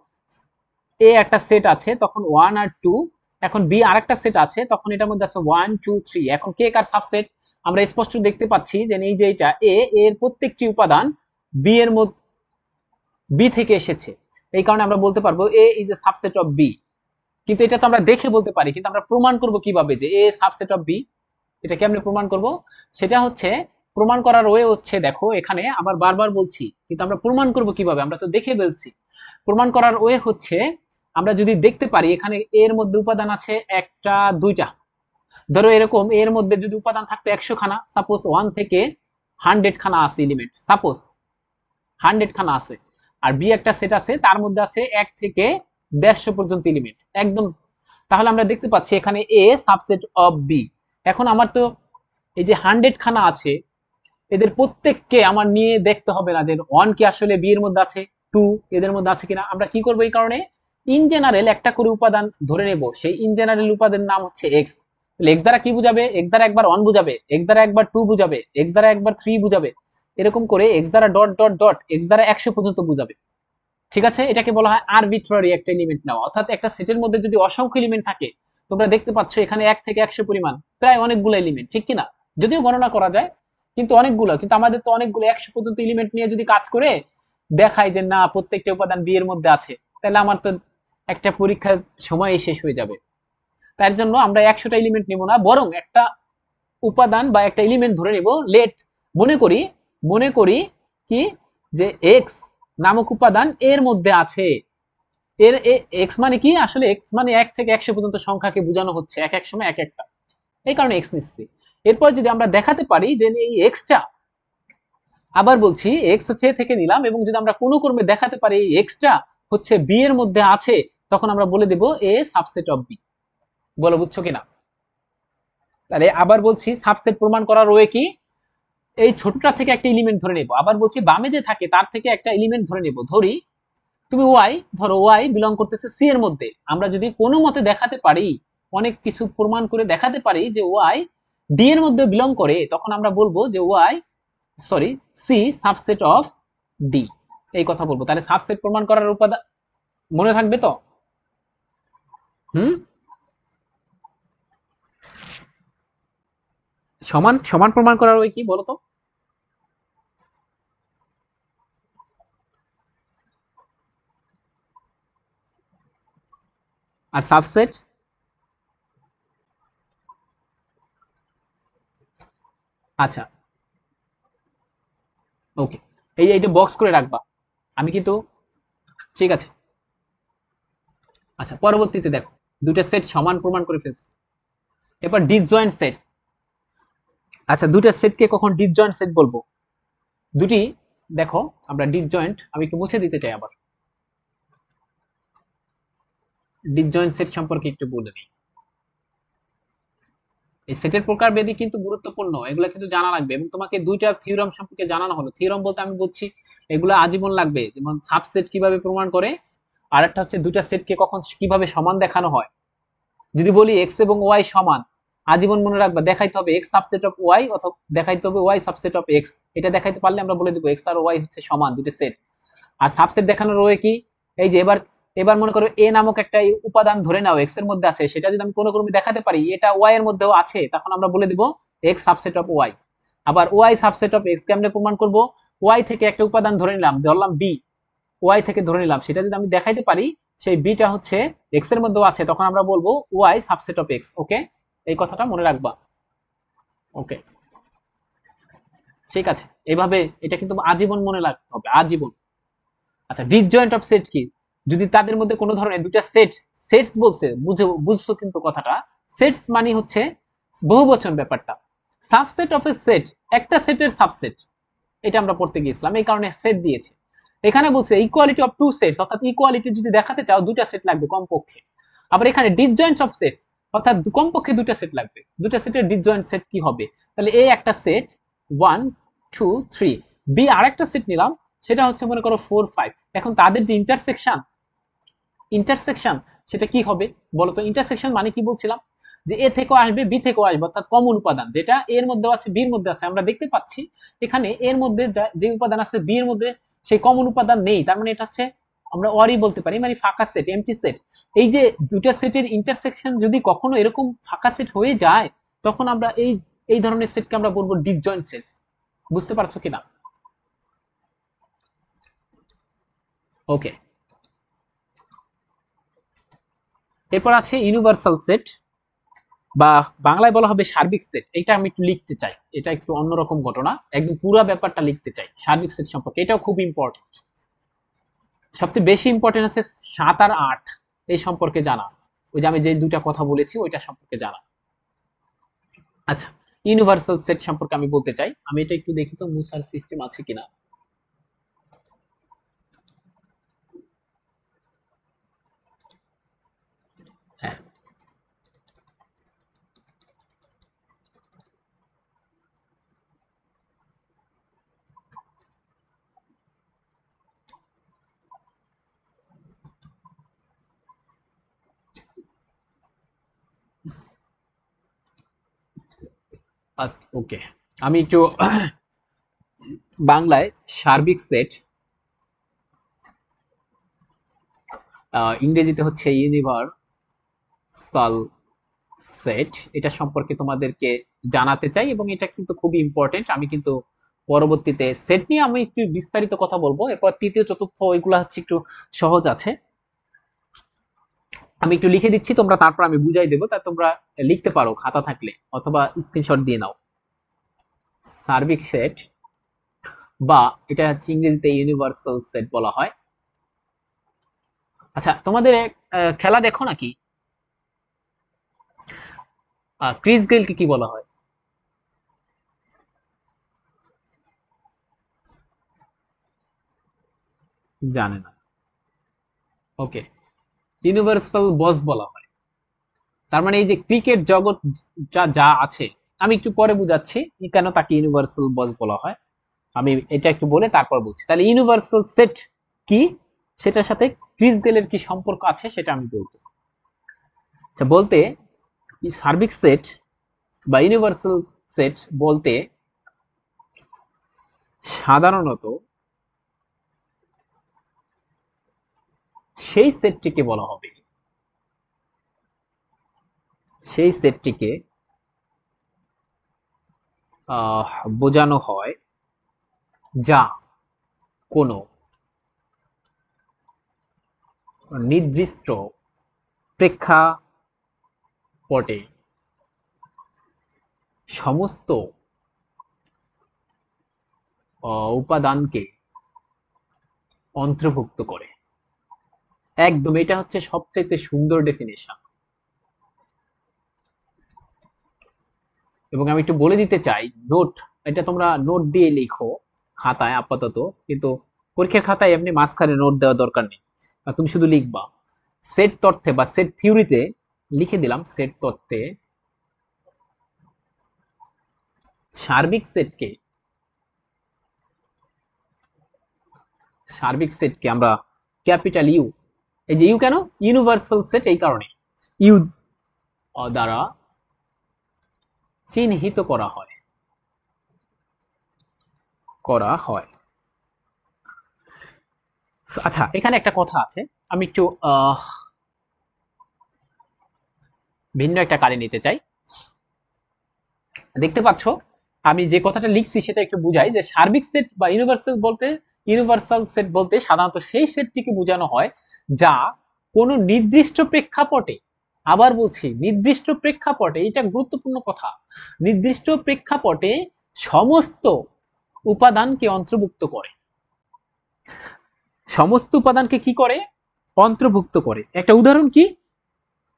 A: এ একটা সেট আছে তখন 1 আর 2, এখন বি আরেকটা সেট আছে তখন এটার মধ্যে আছে 1 2 3, এখন কে কার সাবসেট আমরা স্পষ্ট দেখতে পাচ্ছি যে এই যে এটা এ এর প্রত্যেকটি উপাদান বি এর মধ্যে বি থেকে এসেছে, এই কারণে আমরা বলতে পারবো A is a subset of B. কিন্তু এটা তো আমরা দেখে বলতে পারি, কিন্তু আমরা প্রমাণ করব কিভাবে যে এ সাবসেট অফ বি, এটা কেমনে প্রমাণ করব? সেটা হচ্ছে প্রমাণ করার ওয়ে হচ্ছে, দেখো এখানে আবার বারবার বলছি, কিন্তু আমরা প্রমাণ করব কিভাবে, আমরা তো দেখে বলছি। প্রমাণ করার ওয়ে হচ্ছে আমরা যদি দেখতে পারি এখানে এর মধ্যে উপাদান আছে একটা দুইটা, ধরো এরকম এর মধ্যে যদি উপাদান থাকতো 100 খানা, সাপোজ 1 থেকে 100 খানা আছে এলিমেন্ট, সাপোজ 100 খানা আছে, আর বি একটা সেট আছে তার মধ্যে আছে 1 থেকে 150 পর্যন্ত এলিমেন্ট একদম, তাহলে আমরা দেখতে পাচ্ছি এখানে এ সাবসেট অফ বি। এখন আমার তো এই যে 100 খানা আছে, এদের প্রত্যেককে আমার নিয়ে দেখতে হবে না যে 1 কি আসলে বি এর মধ্যে আছে, 2 এদের মধ্যে আছে কিনা। আমরা কি করবো এই কারণে, ইন জেনারেল একটা করে উপাদান ধরে নেব, সেই ইন জেনারেল উপাদানের নাম হচ্ছে এক্স। তাহলে এক্স দ্বারা কি বুঝাবে, এক্স দ্বারা একবার 1 বুঝাবে, এক্স দ্বারা একবার 2 বুঝাবে, এক্স দ্বারা একবার 3 বুঝাবে, এরকম করে এক্স দ্বারা ডট ডট ডট এক্স দ্বারা 100 পর্যন্ত বুঝাবে। ঠিক আছে, এটাকে বলা হয় আরবিট্রারি একটা এলিমেন্ট নেওয়া, অর্থাৎ একটা সেটের মধ্যে যদি অসংখ্য এলিমেন্ট থাকে, তোমরা দেখতে পাচ্ছ এখানে 1 থেকে 100 পরিমাণ প্রায় অনেকগুলো এলিমেন্ট, ঠিক কিনা? যদিও গণনা করা যায়, কিন্তু অনেকগুলো, কিন্তু আমাদের তো অনেকগুলো 100 পর্যন্ত এলিমেন্ট নিয়ে যদি কাজ করে দেখায় যে না প্রত্যেকটা উপাদান বি এর মধ্যে আছে, তাহলে আমার তো একটা পরীক্ষার সময় শেষ হয়ে যাবে। তার জন্য আমরা 100টা এলিমেন্ট নেব না, বরং একটা উপাদান বা একটা এলিমেন্ট ধরে নেব, লেট মনে করি কি যে এক্স নামক উপাদান এর মধ্যে আছে। এর এক্স মানে কি, আসলে এক্স মানে 1 থেকে 100 পর্যন্ত সংখ্যাকে বোঝানো হচ্ছে, এক এক সময় এক একটা, এই কারণে এক্স নিচ্ছি। এরপর যদি আমরা দেখাতে পারি যে এই এক্সটা, আবার বলছি এক্স হচ্ছে এ থেকে নিলাম, এবং যদি আমরা কোনো ক্রমে দেখাতে পারি এই এক্সটা হচ্ছে বি এর মধ্যে আছে, তখন আমরা বলে দেব এ সাবসেট অফ বি। বলো বুঝছো কিনা? তাহলে আবার বলছি সাবসেট প্রমাণ করার ওয়ে কি, এই ছোটটা থেকে একটা এলিমেন্ট ধরে নেব, আবার বলছি বামে যে থাকে তার থেকে একটা এলিমেন্ট ধরে নেব, ধরি তুমি ওয়াই ধরো, ওয়াই বিলং করতেছে সি এর মধ্যে, আমরা যদি কোনো মতে দেখাতে পারি, অনেক কিছু প্রমাণ করে দেখাতে পারি যে ওয়াই ডি এর মধ্যে বিলং করে, তখন আমরা বলবো যে Y sorry C subset of D, এই কথা বলবো। তাহলে সাবসেট প্রমাণ করার উপাদান মনে থাকবে তো? হুম, সমান সমান প্রমাণ করার ওই কি বলো তো? আর সাবসেট, আচ্ছা ওকে, এই এইটা বক্স করে রাখবা, আমি কিন্তু, ঠিক আছে। আচ্ছা পরবর্তীতে দেখো দুইটা সেট সমান প্রমাণ করে ফেলছি, এবার ডিসজয়েন্ট সেটস। আচ্ছা দুইটা সেটকে কখন ডিসজয়েন্ট সেট বলবো? দুটি, দেখো আমরা ডিসজয়েন্ট, আমি একটু মুছে দিতে চাই, আবার ডিসজয়েন্ট সেট সম্পর্কে একটু বলে নিই। এই সেটের প্রকারভেদই কিন্তু গুরুত্বপূর্ণ, এগুলো কিন্তু জানা লাগবে, এবং তোমাকে দুইটা থিওরাম সম্পর্কে জানানো হলো। থিওরাম বলতে আমি বলছি এগুলো আজীবন লাগবে, যেমন সাবসেট কিভাবে প্রমাণ করে, আর একটা হচ্ছে দুইটা সেটকে কখন কিভাবে সমান দেখানো হয়। যদি বলি এক্স এবং ওয়াই সমান, আজীবন মনে রাখবা দেখাইতে হবে এক্স সাবসেট অফ ওয়াই, অথবা দেখাইতে হবে ওয়াই সাবসেট অফ এক্স, এটা দেখাইতে পারলে আমরা বলে দেবো এক্স আর ওয়াই হচ্ছে সমান দুটো সেট। আর সাবসেট দেখানোর ওয়ে কি, এই যে এবার এবার মনে করো এ নামক একটা উপাদান ধরে নাও এক্স এর মধ্যে আছে, সেটা যদি আমি কোনো ক্রমে দেখাতে পারি এটা ওয়াই এর মধ্যেও আছে, তখন আমরা বলে দিব এক্স সাবসেট অফ ওয়াই। আবার ওয়াই সাবসেট অফ এক্স কে আমরা প্রমাণ করব, ওয়াই থেকে একটা উপাদান ধরে নিলাম, ধরলাম বি, ওয়াই থেকে ধরে নিলাম, সেটা যদি আমি দেখাইতে পারি সেই বিটা হচ্ছে এক্স এর মধ্যেও আছে, তখন আমরা বলবো ওয়াই সাবসেট অফ এক্স। ওকে, এই কথাটা মনে রাখবা। ওকে, ঠিক আছে, এভাবে এটা কিন্তু আজীবন মনে রাখতে হবে, আজীবন। আচ্ছা ডিসজয়েন্ট অফ সেট কি, যদি তাদের মধ্যে কোনো ধরনের দুইটা সেট, সেটস বলছে বুঝছো কিন্তু কথাটা, সেটস মানে হচ্ছে বহুবচন ব্যাপারটা, সাবসেট অফ এ সেট একটা সেটের সাবসেট, এটা আমরা পড়তে গিয়েছিলাম, এই কারণে সেট দিয়েছে। এখানে বলছে ইকুয়ালিটি অফ টু সেটস, অর্থাৎ ইকুয়ালিটি যদি দেখাতে চাও দুইটা সেট লাগবে কমপক্ষে। আবার এখানে ডিসজয়েন্ট অফ সেটস, অর্থাৎ কমপক্ষে দুইটা সেট লাগবে, দুইটা সেটের ডিসজয়েন্ট সেট কি হবে, তাহলে এ একটা সেট 1 2 3, বি আরেকটা সেট নিলাম, সেটা হচ্ছে মনে করো 4 5, এখন তাদের যে ইন্টারসেকশন, ইন্টারসেকশন সেটা কি হবে বলতো? ইন্টারসেকশন মানে কি বলছিলাম, যে এ থেকেও আসবে বি থেকেও আসবে, অর্থাৎ কমন উপাদান যেটা এর মধ্যে আছে বির মধ্যে আছে, আমরা দেখতে পাচ্ছি এখানে এর মধ্যে যে উপাদান আছে বি এর মধ্যে সেই কমন উপাদান নেই, তার মানে এটা হচ্ছে আমরা অরই বলতে পারি, মানে ফাঁকা সেট, এমটি সেট। এই যে দুটা সেটের ইন্টারসেকশন যদি কখনো এরকম ফাঁকা সেট হয়ে যায়, তখন আমরা এই এই ধরনের সেটকে আমরা বলবো ডিসজয়েন্ট সেট। বুঝতে পারছো কিনা? ওকে, এরপর আছে ইউনিভার্সাল সেট, বা বাংলায় বলা হবে সার্বিক সেট। এটা আমি একটু লিখতে চাই, এটা একটু অন্যরকম ঘটনা, একদম পুরো ব্যাপারটা লিখতে চাই সার্বিক সেট সম্পর্কে। এটাও খুব ইম্পর্টেন্ট। সবচেয়ে বেশি ইম্পর্টেন্ট হচ্ছে 7 আর 8 এই সম্পর্কে জানা। ওই যে আমি যে দুটা কথা বলেছি ওইটা সম্পর্কে জানা। আচ্ছা, ইউনিভার্সাল সেট সম্পর্কে আমি বলতে চাই। আমি এটা একটু দেখি তো মুছার সিস্টেম আছে কিনা। হ্যাঁ, ওকে, আমি একটু বাংলায় সার্বিক সেট, ইংরেজিতে হচ্ছে ইউনিভার্সাল সেট, এটা সম্পর্কে তোমাদেরকে জানাতে চাই, এবং এটা কিন্তু খুবই ইম্পর্টেন্ট। আমি কিন্তু পরবর্তীতে সেট নিয়ে আমি একটু বিস্তারিত কথা বলবো। এরপর তৃতীয় চতুর্থ ওইগুলা হচ্ছে একটু সহজ আছে। আমি একটু লিখে দিচ্ছি, তোমরা তারপর আমি বুঝাই দেবো, তা তোমরা লিখতে পারো খাতা থাকলে, অথবা স্ক্রিনশট দিয়ে নাও। সার্বিক সেট, বা এটা হচ্ছে ইংরেজিতে ইউনিভার্সাল সেট বলা হয়। আচ্ছা, তোমাদের খেলা দেখো নাকি? ক্রিস গেলকে কি বলা হয়? জানে না। ওকে, ইউনিভার্সাল বস বলা হয়। তার মানে এই যে ক্রিকেট জগৎ যা যা আছে, আমি একটু পরে বুঝাচ্ছি কেন তাকে ইউনিভার্সাল বস বলা হয়। আমি এটা একটু বলে তারপর বলছি। তাহলে ইউনিভার্সাল সেট কি, সেটার সাথে ক্রিস গেলের কি সম্পর্ক আছে সেটা আমি বলবো। আচ্ছা, বলতে সার্বিক সেট বা ইউনিভার্সাল সেট বলতে সাধারণত সেই সেটটিকে বলা হবে, সেই সেটটিকে বোঝানো হয় যা কোনো নির্দিষ্ট প্রেক্ষাপটে সমস্ত উপাদানকে অন্তর্ভুক্ত করে। একদম, এটা হচ্ছে সবচাইতে সুন্দর ডেফিনেশন। এবং আমি একটু বলে দিতে চাই, নোট, এটা তোমরা নোট দিয়ে লিখো খাতায় আপাতত, কিন্তু পরীক্ষার খাতায় এমনি মাঝখানে নোট দেওয়ার দরকার নেই। তুমি শুধু লিখবা সেট তথ্যে বা সেট থিওরিতে, লিখে দিলাম সেট তত্ত্বে সার্বিক সেটকে, সার্বিক সেটকে আমরা ক্যাপিটাল ইউ, এই যে ইউ কেন, ইউনিভার্সাল সেট এই কারণে ইউ দ্বারা চিহ্নিত করা হয়। আচ্ছা, এখানে একটা কথা আছে, আমি একটু ভিন্ন একটা কালি নিতে চাই। দেখতে পাচ্ছ আমি যে কথাটা লিখছি সেটা একটু বুঝাই, যে সার্বিক সেট বা ইউনিভার্সাল সেট বলতে সাধারণত সেই সেটটিকে বোঝানো হয় যা কোনো নির্দিষ্ট প্রেক্ষাপটে, আবার বলছি নির্দিষ্ট প্রেক্ষাপটে, এটা গুরুত্বপূর্ণ কথা, নির্দিষ্ট প্রেক্ষাপটে সমস্ত উপাদানকে অন্তর্ভুক্ত করে। সমস্ত উপাদানকে কি করে? অন্তর্ভুক্ত করে। একটা উদাহরণ কি?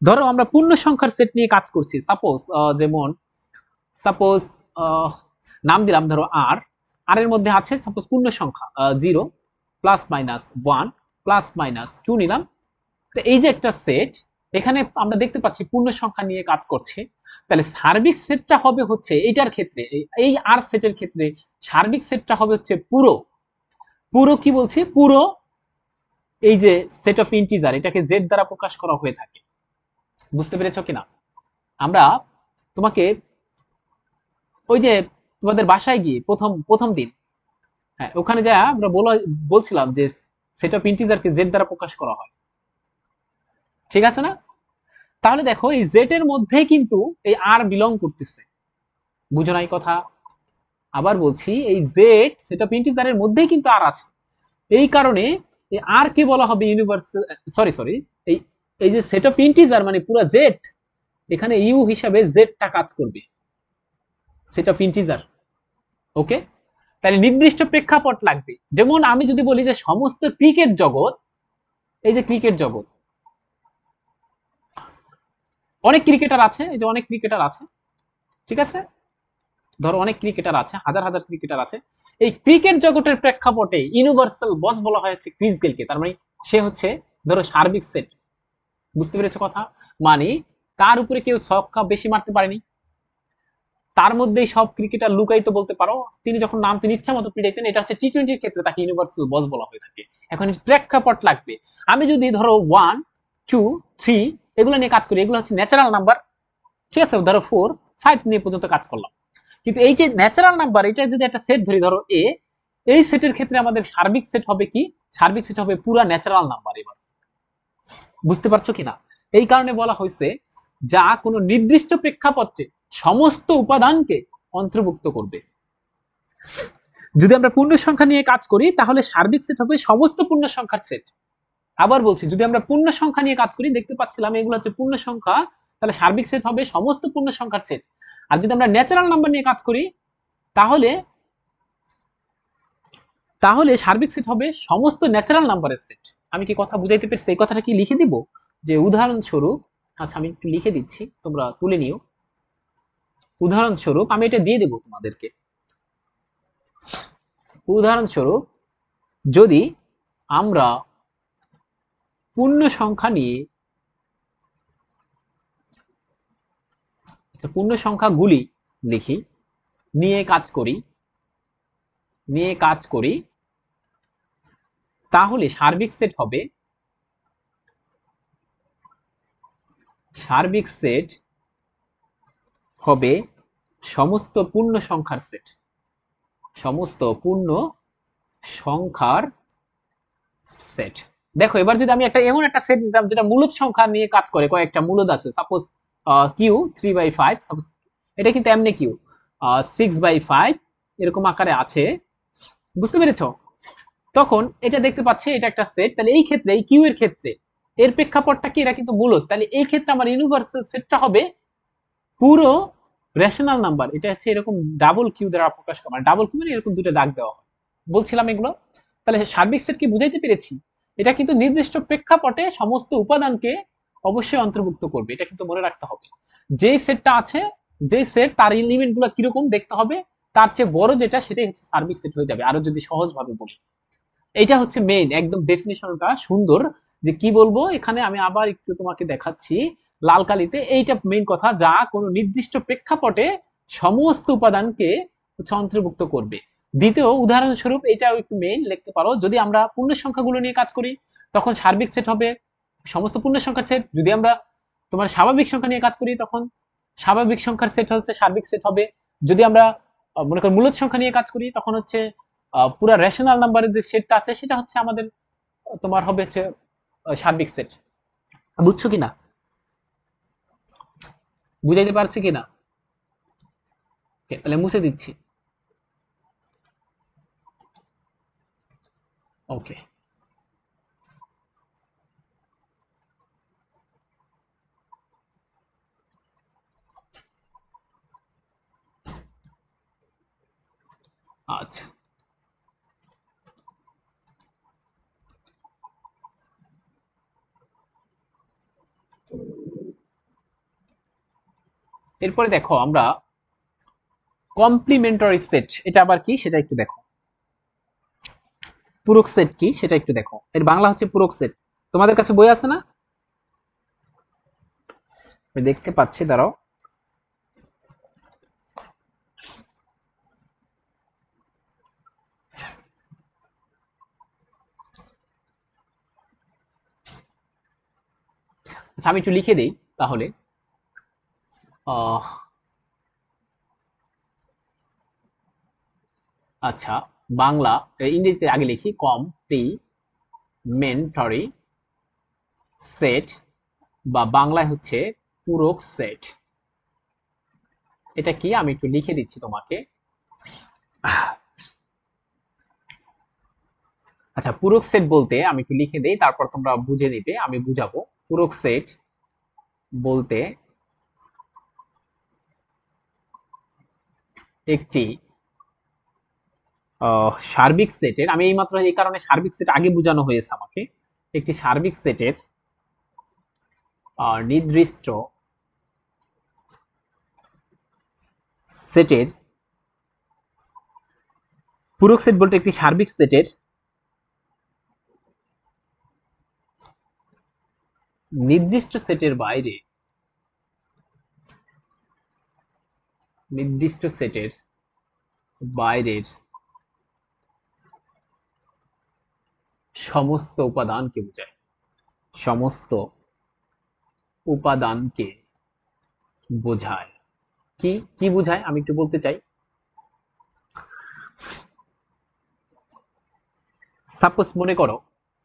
A: ধরো আমরা পূর্ণ সংখ্যার সেট নিয়ে কাজ করছি, সাপোজ যেমন সাপোজ নাম দিলাম ধরো আর, আর এর মধ্যে আছে সাপোজ পূর্ণ সংখ্যা 0 প্লাস মাইনাস 1 প্লাস মাইনাস 2 নিলাম। তো এই যে একটা সেট, এখানে আমরা দেখতে পাচ্ছি পূর্ণ সংখ্যা নিয়ে কাজ করছে। তাহলে সার্বিক সেটটা হবে হচ্ছে এইটার ক্ষেত্রে, এই আর সেটের ক্ষেত্রে সার্বিক সেটটা হবে হচ্ছে পুরো, পুরো কি বলছি, পুরো এই যে সেট অফ ইন্টিজার, এটাকে জেড দ্বারা প্রকাশ করা হয়ে থাকে। বুঝতে পেরেছো কিনা? আমরা তোমাকে ওই যে তোমাদের বাসায় গিয়ে প্রথম প্রথম দিন, হ্যাঁ, ওখানে যা আমরা বলছিলাম যে সেট অফ ইন্টিজারকে জেড দ্বারা প্রকাশ করা হয়, ঠিক আছে না? তাহলে দেখো এই জেড এর মধ্যেই কিন্তু এই আর বিলং করতেছে, বুঝো না এই কথা? আবার বলছি, এই জেড সেট অফ ইন্টিজারের মধ্যেই কিন্তু আর আছে, এই কারণে এই আর কে বলা হবে ইউনিভার্সাল, সরি সরি, এই এই যে সেট অফ ইন্টিজার মানে পুরো জেড, এখানে ইউ হিসাবে জেডটা কাজ করবে, সেট অফ ইন্টিজার। ওকে, তাহলে নির্দিষ্ট প্রেক্ষাপট লাগবে। যেমন আমি যদি বলি যে সমস্ত ক্রিকেট জগৎ, এই যে ক্রিকেট জগৎ, অনেক ক্রিকেটার আছে, এই যে অনেক ক্রিকেটার আছে, ঠিক আছে, ধরো অনেক ক্রিকেটার আছে, হাজার হাজার ক্রিকেটার আছে, এই ক্রিকেট জগতের প্রেক্ষাপটে ইউনিভার্সাল বস বলা হয় হচ্ছে ক্রিস গেলকে, তার মানে সে হচ্ছে ধরো সার্বিক সেট, বুঝতে পেরেছো কথা? মানে তার উপরে কেউ ছক্কা বেশি মারতে পারেনি, তার মধ্যেই সব ক্রিকেটার লুকাইতো বলতে পারো, তিনি যখন নাম তিনি ইচ্ছা মতো পিটাইতেন, এটা হচ্ছে টি-20 ক্ষেত্রে তাকে ইউনিভার্সাল বস বলা হয়ে থাকে। এখন প্রেক্ষাপট লাগবে। আমি যদি ধরো 1 2 3 এগুলো নিয়ে কাজ করি, এগুলো হচ্ছে ন্যাচারাল নাম্বার, ঠিক আছে, ধরো 4 5 নিয়ে পর্যন্ত কাজ করলাম, কিন্তু এই যে ন্যাচারাল নাম্বার, এটা যদি একটা সেট ধরি ধরো এ, এই সেটের ক্ষেত্রে আমাদের সার্বিক সেট হবে কি? সার্বিক সেট হবে পুরা ন্যাচারাল নাম্বার। এবার বুঝতে পারছো কিনা? এই কারণে বলা হয়েছে যা কোনো নির্দিষ্ট প্রেক্ষাপটে সমস্ত উপাদানকে অন্তর্ভুক্ত করবে। যদি আমরা পূর্ণ সংখ্যা নিয়ে কাজ করি তাহলে সার্বিক সেট হবে সমস্ত পূর্ণ সংখ্যার সেট। আবার বলছি, যদি আমরা পূর্ণ সংখ্যা নিয়ে কাজ করি, দেখতে পাচ্ছিলাম এগুলো হচ্ছে পূর্ণ সংখ্যা, তাহলে সার্বিক সেট হবে সমস্ত পূর্ণ সংখ্যার সেট। আর যদি আমরা ন্যাচারাল নাম্বার নিয়ে কাজ করি, তাহলে তাহলে সার্বিক সেট হবে সমস্ত ন্যাচারাল নাম্বারের সেট। আমি কি কথা বুঝাইতে পেরেছি? এই কথাটা কি লিখে দিব? যে উদাহরণস্বরূপ, আচ্ছা আমি একটু লিখে দিচ্ছি, তোমরা তুলে নিও। উদাহরণস্বরূপ আমি এটা দিয়ে দেব তোমাদেরকে। উদাহরণস্বরূপ, যদি আমরা পূর্ণ সংখ্যা নিয়ে, আচ্ছা পূর্ণ সংখ্যাগুলি লিখি, নিয়ে কাজ করি, নিয়ে কাজ করি, তাহলে সার্বিক সেট হবে, সার্বিক সেট হবে সমস্ত পূর্ণ সংখ্যার সেট, সমস্ত পূর্ণ সংখ্যার সেট। দেখো এবার যদি আমি একটা এমন একটা সেট নিতাম যেটা মূলদ সংখ্যা নিয়ে কাজ করে, কয়েকটা মূলদ আছে, সাপোজ কিউ 3/5, সাপোজ এটা কিন্তু এমনি কিউ 6/5 এরকম আকারে আছে, বুঝতে পেরেছো? তখন এটা দেখতে পাচ্ছি এটা একটা সেট, তাহলে এই ক্ষেত্রে এই কিউ এর ক্ষেত্রে এর প্রেক্ষাপটটা কি? এরা কিন্তু মূলদ, তাহলে এই ক্ষেত্রে আমার ইউনিভার্সাল সেটটা হবে পুরো রেশনাল নাম্বার। এটা হচ্ছে এরকম ডাবল কিউ দ্বারা প্রকাশ করা, মানে ডাবল কিউ মানে এরকম দুটো দাগ দেওয়া হয়, বলছিলাম এগুলো। তাহলে সার্বিক সেট কি বুঝাইতে পেরেছি? এটা কিন্তু নির্দিষ্ট প্রেক্ষাপটে সমস্ত উপাদানকে অবশ্যই অন্তর্ভুক্ত করবে, এটা কিন্তু মনে রাখতে হবে। যেই সেটটা আছে, যেই সেট তার এলিমেন্ট গুলো কিরকম দেখতে হবে, তার চেয়ে বড় যেটা সেটাই হচ্ছে সার্বিক সেট হয়ে যাবে, আরো যদি সহজ ভাবে বলি। এইটা হচ্ছে মেইন একদম ডেফিনিশনটা সুন্দর, যে কি বলবো এখানে আমি আবার একটু তোমাকে দেখাচ্ছি লাল কালিতে, এইটা মেইন কথা, যা কোনো নির্দিষ্ট প্রেক্ষাপটে সমস্ত উপাদানকে হচ্ছে অন্তর্ভুক্ত করবে। দ্বিতীয় উদাহরণস্বরূপ এটা একটু মেইন লিখতে পারো, যদি আমরা পূর্ণ সংখ্যাগুলো নিয়ে কাজ করি তখন সার্বিক সেট হবে সমস্ত পূর্ণ সংখ্যার সেট। যদি আমরা তোমার স্বাভাবিক সংখ্যা নিয়ে কাজ করি তখন স্বাভাবিক সংখ্যার সেট হচ্ছে সার্বিক সেট হবে। যদি আমরা মনে করি মূলদ সংখ্যা নিয়ে কাজ করি তখন হচ্ছে পুরো রেশনাল নাম্বারের যে সেটটা আছে সেটা হচ্ছে আমাদের তোমার হবে হচ্ছে সার্বিক সেট। বুঝছো কিনা? বুঝাইতে পারছি কিনা? তাহলে মুছে দিচ্ছি। ওকে, আচ্ছা এরপরে দেখো আমরা কমপ্লিমেন্টারি সেট, এটা আবার কি সেটা একটু দেখো। পূরক সেট কি সেটা একটু দেখো, এর বাংলা হচ্ছে পূরক সেট। তোমাদের কাছে বই আছে না? আমি দেখতে পাচ্ছি, দাঁড়াও। আচ্ছা আমি একটু লিখে দেই তাহলে। আহ, আচ্ছা বাংলা, ইংরেজিতে আগে লিখি, কম প্রি কমপ্লিমেন্টারি সেট বা বাংলায় হচ্ছে পূরক সেট। এটা কি আমি একটু লিখে দিচ্ছি তোমাকে। আচ্ছা, পূরক সেট বলতে আমি একটু লিখে দেই, তারপর তোমরা বুঝে নিবে, আমি বুঝাবো। পূরক সেট বলতে একটি সার্বিক সেটের, আমি এইমাত্র এই কারণে সার্বিক সেট আগে বোঝানো হয়েছে আমাকে, একটি সার্বিক সেটের নির্দিষ্ট সেটের, পূরক সেট বলতে একটি সার্বিক সেটের নির্দিষ্ট সেটের বাইরে, নির্দিষ্ট সেটের বাইরের সমস্ত উপাদানকে বোঝায়, সমস্ত উপাদানকে বোঝায়। কি কি বোঝায় আমি একটু বলতে চাই। সাপোজ মনে করো,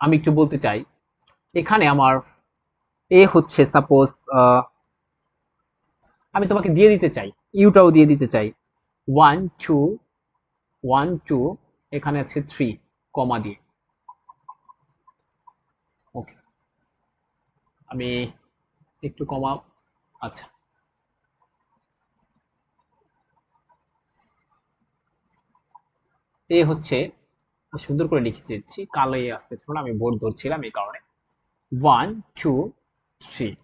A: আমি একটু বলতে চাই, এখানে আমার এ হচ্ছে সাপোজ, আমি তোমাকে দিয়ে দিতে চাই, ইউটাও দিয়ে দিতে চাই, 1 2 1 2, এখানে আছে 3 কমা দিয়ে। ওকে, আমি একটু কমা, আচ্ছা, এ হচ্ছে, সুন্দর করে লিখে দিচ্ছি, কালো এ আসতেছিল না, আমি বোর্ড ধরছিলাম এই কারণে। 1 2 3।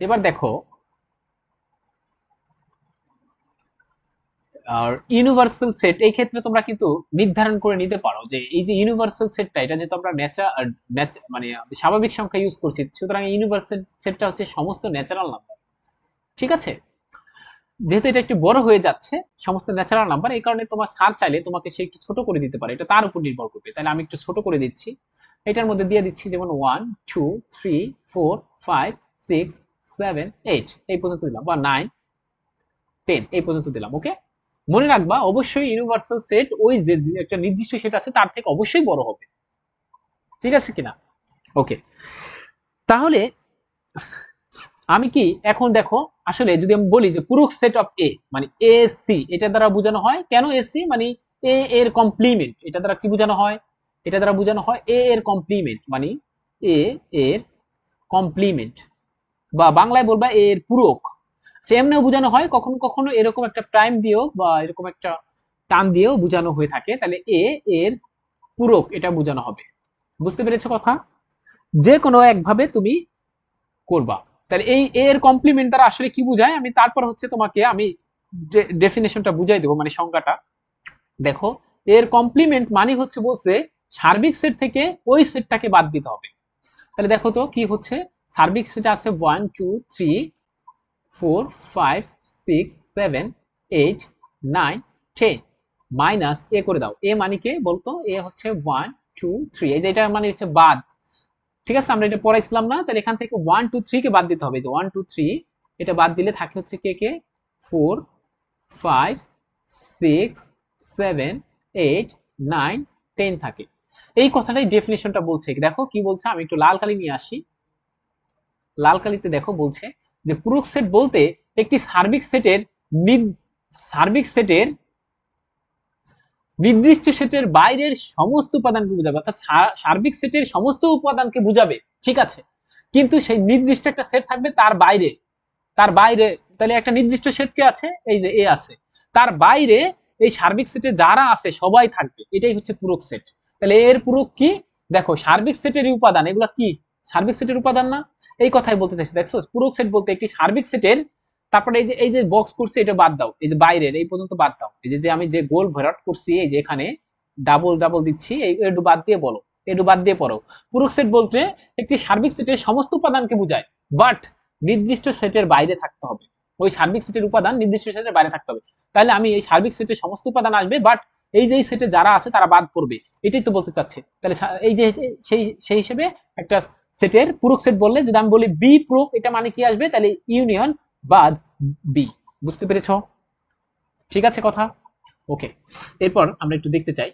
A: এবার দেখো, আর ইউনিভার্সাল সেট এই ক্ষেত্রে তোমরা কিন্তু নির্ধারণ করে নিতে পারো যে এই যে ইউনিভার্সাল সেটটা, এটা যেহেতু আমরা মানে স্বাভাবিক সংখ্যা ইউজ করছি, সুতরাং ইউনিভার্সাল সেটটা হচ্ছে সমস্ত ন্যাচারাল নাম্বার। ঠিক আছে, যেহেতু এটা একটু বড় হয়ে যাচ্ছে সমস্ত ন্যাচারাল নাম্বার, এই কারণে তোমার স্যার চাইলে তোমাকে সে একটু ছোট করে দিতে পারে, এটা তার উপর নির্ভর করবে। তাহলে আমি একটু ছোট করে দিচ্ছি, এটার মধ্যে দিয়ে দিচ্ছি যেমন 1 2 3 4 5 6 7 8, এই পর্যন্ত দিলাম, বা 9 10 এই পর্যন্ত দিলাম। ওকে, মনে রাখবা অবশ্যই ইউনিভার্সাল সেট ওই যে একটা নির্দিষ্ট সেট আছে তার থেকে অবশ্যই বড় হবে। ঠিক আছে কিনা? ওকে, তাহলে আমি কি এখন দেখো, আসলে যদি আমি বলি যে পূরক সেট অফ এ মানে এ সি, এটা দ্বারা বোঝানো হয় কেন এ সি মানে এ এর কমপ্লিমেন্ট, এটা দ্বারা কি বোঝানো হয়, এটা দ্বারা বোঝানো হয় এ এর কমপ্লিমেন্ট মানে এ এর কমপ্লিমেন্ট, বা বাংলায় বলবা এ এর পূরক। এমনিও বোঝানো হয়, কখনো কখনো এরকম একটা প্রাইম দিয়েও বা এরকম একটা টান দিয়েও বোঝানো হয়ে থাকে, তাহলে এ এর পূরক এটা বোঝানো হবে। বুঝতে পেরেছো কথা? যে কোনো একভাবে তুমি করবা। তাহলে এই এর কমপ্লিমেন্ট দ্বারা আসলে কি বোঝায়, আমি তারপর হচ্ছে তোমাকে আমি ডেফিনেশনটা বুঝাই দেবো, মানে সংজ্ঞাটা। দেখো, এর কমপ্লিমেন্ট মানে হচ্ছে বলছে সার্বিক সেট থেকে ওই সেটটাকে বাদ দিতে হবে। তাহলে দেখো তো কি হচ্ছে, সার্বিক সেট আছে 1 2 3 4 5 6 7 8 9 10, মাইনাস এ করে দাও, এ মানে কে বলতো, এ হচ্ছে 1 2 3, এই যে এটা মানে হচ্ছে বাদ। ঠিক আছে, আমরা এটা পড়াইছিলাম না, তাহলে এখান থেকে 1 2 3 কে বাদ দিতে হবে, যে 1 2 3 এটা বাদ দিলে থাকে হচ্ছে কে কে, 4 5 6 7 8 9 10 থাকে। এই কথাটাই ডেফিনেশনটা বলছে, দেখো কি বলছে, আমি একটু লাল কালি নিয়ে আসি। লাল কালিতে দেখো বলছে যে পূরক সেট বলতে একটি সার্বিক সেটের সার্বিক সেটের নির্দিষ্ট সেটের বাইরের সমস্ত উপাদানকে বোঝাবে, অর্থাৎ সার্বিক সেটের সমস্ত উপাদানকে বোঝাবে। ঠিক আছে, কিন্তু সেই নির্দিষ্ট একটা সেট থাকবে তার বাইরে, তার বাইরে, তাহলে একটা নির্দিষ্ট সেট কে আছে, এই যে এ আছে, তার বাইরে এই সার্বিক সেটে যারা আছে সবাই থাকবে, এটাই হচ্ছে পূরক সেট। তাহলে এর পূরক কি, দেখো সার্বিক সেটের উপাদান, এগুলা কি সার্বিক সেটের উপাদান না, এই কথাই বলতে চাইছি। দেখছো, পূরক সেট বলতে একটি সার্বিক সেটের, তারপরে এই যে বক্স করছি এটা বাদ দাও, এই যে বাইরের এই পর্যন্ত বাদ দাও, এই যে আমি যে গোল ভরাট করছি, এই যে এখানে ডাবল ডাবল দিচ্ছি, এই একটু বাদ দিয়ে বলো, একটু বাদ দিয়ে পড়ো। পূরক সেট বলতে একটি সার্বিক সেটের সমস্ত উপাদানকে বোঝায়, বাট নির্দিষ্ট সেটের বাইরে থাকতে হবে, ওই সার্বিক সেটের উপাদান নির্দিষ্ট সেটের বাইরে থাকতে হবে। তাহলে আমি এই সার্বিক সেটের সমস্ত উপাদান আসবে, বাট এই যে সেটে যারা আছে তারা বাদ পড়বে, এটাই তো বলতে চাচ্ছে। তাহলে এই যে সেই সেই হিসেবে একটা সেটের পূরক সেট বললে, যদি আমি বলি বি পূরক, এটা মানে কি আসবে, তাহলে ইউনিয়ন বাদ বি। বুঝতে পেরেছ? ঠিক আছে কথা? ওকে, এরপর আমরা একটু দেখতে চাই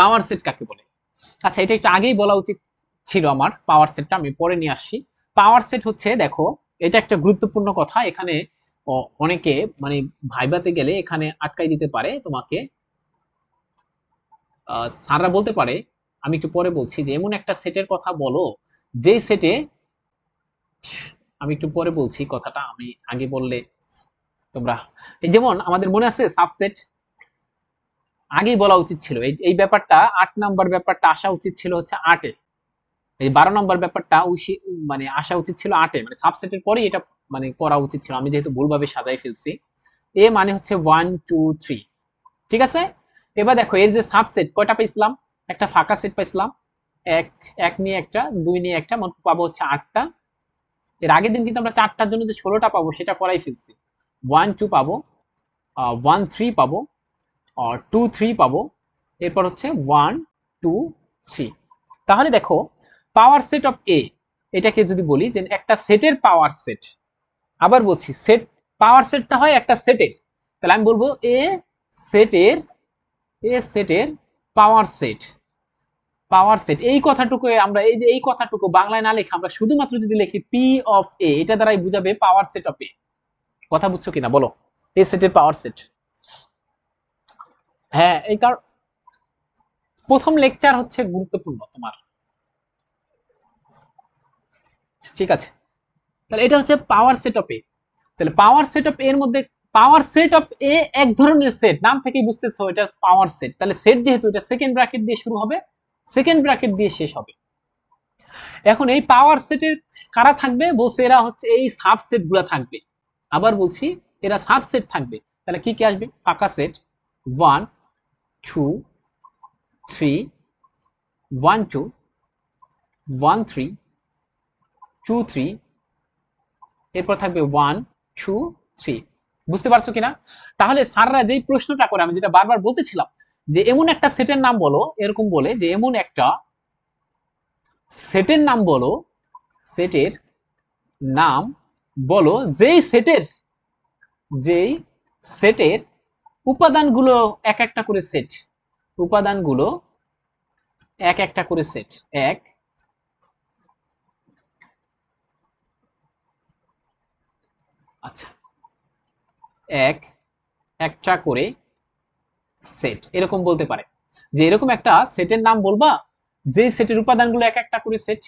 A: পাওয়ার সেট কাকে বলে? আচ্ছা, এটা একটু আগেই বলা উচিত ছিল আমার, পাওয়ার সেটটা আমি পরে নিয়ে আসছি। পাওয়ার সেট হচ্ছে, দেখো এটা একটা গুরুত্বপূর্ণ কথা, এখানে অনেকে মানে ভাইবাতে গেলে এখানে আটকাই দিতে পারে তোমাকে। স্যাররা বলতে পারে, আমি একটু পরে বলছি, যে এমন একটা সেটের কথা বলো যেই সেটে, আমি একটু পরে বলছি কথাটা, আমি আগে বললে তোমরা, এই যেমন আমাদের মনে আছে সাবসেট, আগেই বলা উচিত ছিল, এই এই ব্যাপারটা 8 নাম্বার ব্যাপারটা আসা উচিত ছিল হচ্ছে 8-এ, এই 12 নম্বর ব্যাপারটা মানে আসা উচিত ছিল 8-এ, মানে সাবসেটের পরেই এটা মানে করা উচিত ছিল, আমি যেহেতু ভুলভাবে সাজাই ফেলছি। এ মানে হচ্ছে 1 2 3, ঠিক আছে। এবার দেখো এর যে সাবসেট কয়টা পাইছিলাম, একটা ফাঁকা সেট পাইছিলাম, এক এক নিয়ে একটা, দুই নিয়ে একটা, মোট পাবো হচ্ছে 8টা। এর আগের দিন কিন্তু আমরা 4টার জন্য যে 16টা পাবো সেটা করাই ফেলছি। 1 2 পাবো, 1 3 পাবো, 2 3 পাবো, এরপর হচ্ছে 1 2 3। তাহলে দেখো পাওয়ার সেট অফ এ, এটাকে যদি বলি যে একটা সেটের পাওয়ার সেট, আবার বলছি সেট, পাওয়ার সেটটা হয় একটা সেটের, তাহলে আমি বলবো সেটের এ সেটের পাওয়ার সেট, পাওয়ার সেট এই কথাটুকু আমরা, এই যে এই কথাটুকু বাংলায় না লিখে আমরা শুধুমাত্র যদি লিখি পি অফ এ, এটা দ্বারাই বুঝাবে পাওয়ার সেট অফ এ। কথা বুঝছো কিনা বলো, এ সেটের পাওয়ার সেট। হ্যাঁ, এই কারণ প্রথম লেকচার হচ্ছে গুরুত্বপূর্ণ তোমার, ঠিক আছে। তাহলে এটা হচ্ছে পাওয়ার সেট অফ এ। তাহলে পাওয়ার সেট অফ এর মধ্যে, পাওয়ার সেট অফ এ এক ধরনের সেট, নাম থেকেই বুঝতেছো এটা পাওয়ার সেট। তাহলে সেট যেহেতু, এটা সেকেন্ড ব্র্যাকেট দিয়ে শুরু হবে, সেকেন্ড ব্র্যাকেট দিয়ে শেষ হবে। এখন এই পাওয়ার সেটের কারা থাকবে বলছে, এরা হচ্ছে এই সাবসেট গুলা থাকবে। আবার বলছি, এরা সাবসেট থাকবে। তাহলে কি কি আসবে, ফাঁকা সেট 1 2 3, 1 2 1 3 2 3, এরপর থাকবে 1 2 3। বুঝতে পারছো কিনা? তাহলে স্যাররা যেই প্রশ্নটা করে, আমি যেটা বারবার বলতেছিলাম, যে এমন একটা সেটের নাম বলো, এরকম বলে যে এমন একটা সেটের নাম বলো, সেটের নাম বলো যেই সেটের উপাদানগুলো এক একটা করে সেট, উপাদানগুলো এক একটা করে সেট, এক আচ্ছা এক একটা করে সেট, এরকম বলতে পারে যে এরকম একটা সেটের নাম বলবা যে সেটের উপাদানগুলো এক একটা করে সেট।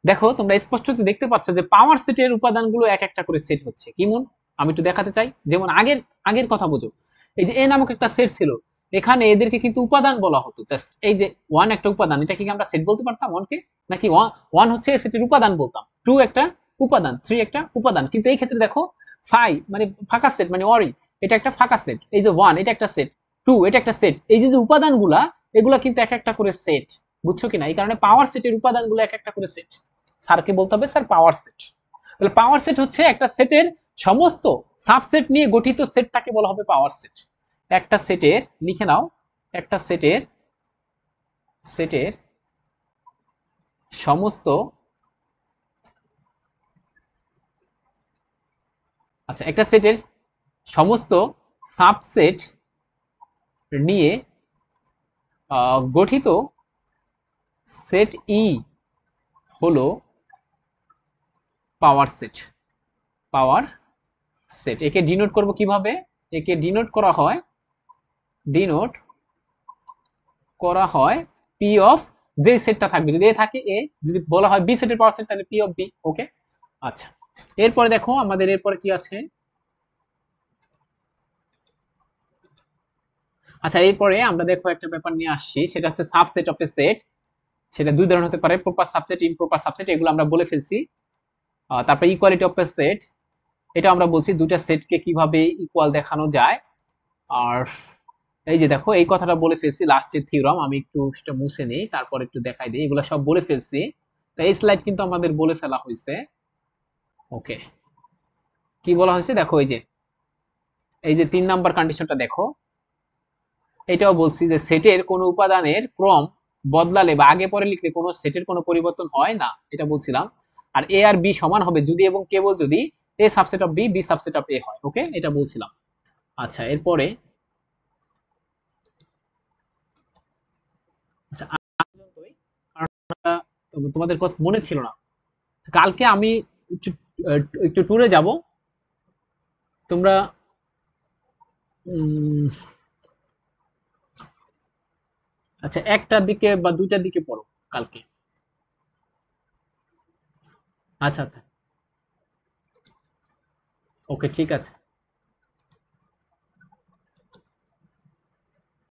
A: দেখো তোমরা স্পষ্ট দেখতে পাচ্ছ যে পাওয়ার সেটের উপাদানগুলো এক একটা করে সেট হচ্ছে কেমন, আমি একটু দেখাতে চাই। যেমন আগের আগের কথা বুঝো, এই যে এ নামক একটা সেট ছিল, এখানে এদেরকে কিন্তু উপাদান বলা হতো, জাস্ট এই যে ওয়ান একটা উপাদান, এটা কি আমরা সেট বলতে পারতাম ওয়ানকে, নাকি ওয়ান হচ্ছে সেটের উপাদান বলতাম, টু একটা উপাদান, থ্রি একটা উপাদান। কিন্তু এই ক্ষেত্রে দেখো ফাইভ মানে ফাঁকা সেট, মানে ওয়ারি, এটা একটা ফাঁকা সেট, এই যে ওয়ান এটা একটা সেট, টু এটা একটা সেট, এই যে উপাদানগুলা, এগুলা কিন্তু এক একটা করে সেট। বুঝছো কিনা? এই কারণে পাওয়ার সেটের উপাদানগুলো এক একটা করে সেট, স্যারকে বলতে হবে স্যার পাওয়ার সেট। তাহলে পাওয়ার সেট হচ্ছে একটা সেটের সমস্ত সাবসেট নিয়ে গঠিত সেটটাকে বলা হবে পাওয়ার সেট। একটা সেটের, লিখে নাও, একটা সেটের সেটের সমস্ত, আচ্ছা একটা সেটের সমস্ত সাবসেট নিয়ে গঠিত সেট ই হলো পাওয়ার সেট, পাওয়ার সেট। একে ডিনোট করব কিভাবে, একে ডিনোট করা হয়, ডিনোট করা হয় পি অফ, যে সেটটা থাকবে, যদি এ থাকে এ, যদি বলা হয় বি সেটের পাওয়ার সেট তাহলে পি অফ বি। ওকে, আচ্ছা এরপরে দেখো আমাদের এরপরে কি আছে, আচ্ছা এরপরে আমরা দেখো একটা ব্যাপার নিয়ে আসছি, সেটা হচ্ছে সাবসেট অফ এ সেট। সেটা দুই ধরনের হতে পারে, প্রপার সাবসেট, ইমপ্রপার সাবসেট, এগুলো আমরা বলে ফেলছি। তারপরে ইকুয়ালিটি অফ এ সেট, এটা আমরা বলছি দুইটা সেটকে কিভাবে ইকুয়াল দেখানো যায়। আর এই যে দেখো এই কথাটা বলে ফেলছি লাস্টের থিওরাম, আমি একটু সেটা মুছে নেই, তারপর একটু দেখাই দিই, এগুলো সব বলে ফেলছি। তাই এই স্লাইড কিন্তু আমাদের বলে ফেলা হয়েছে। ওকে, কি বলা হয়েছে দেখো, এই যে 3 নাম্বার কন্ডিশনটা দেখো, এটাও বলছি যে সেটের কোনো উপাদানের ক্রম বদলালে বা আগে পরে লিখলে কোনো সেটের কোনো পরিবর্তন হয় না, এটা বলছিলাম। আর এ আর বি সমান হবে যদি এবং কেবল যদি A subset of B, B subset of A হয়। ওকে, এটা বলছিলাম। আচ্ছা এরপরে আচ্ছা, আজ পর্যন্তই। কারণ তোমাদের কথা মনে ছিল না। কালকে আমি একটু আহ, একটু ট্যুরে যাব। তোমরা উম, আচ্ছা, একটার দিকে বা দুইটার দিকে পড়ো কালকে। আচ্ছা আচ্ছা, ওকে, ঠিক আছে।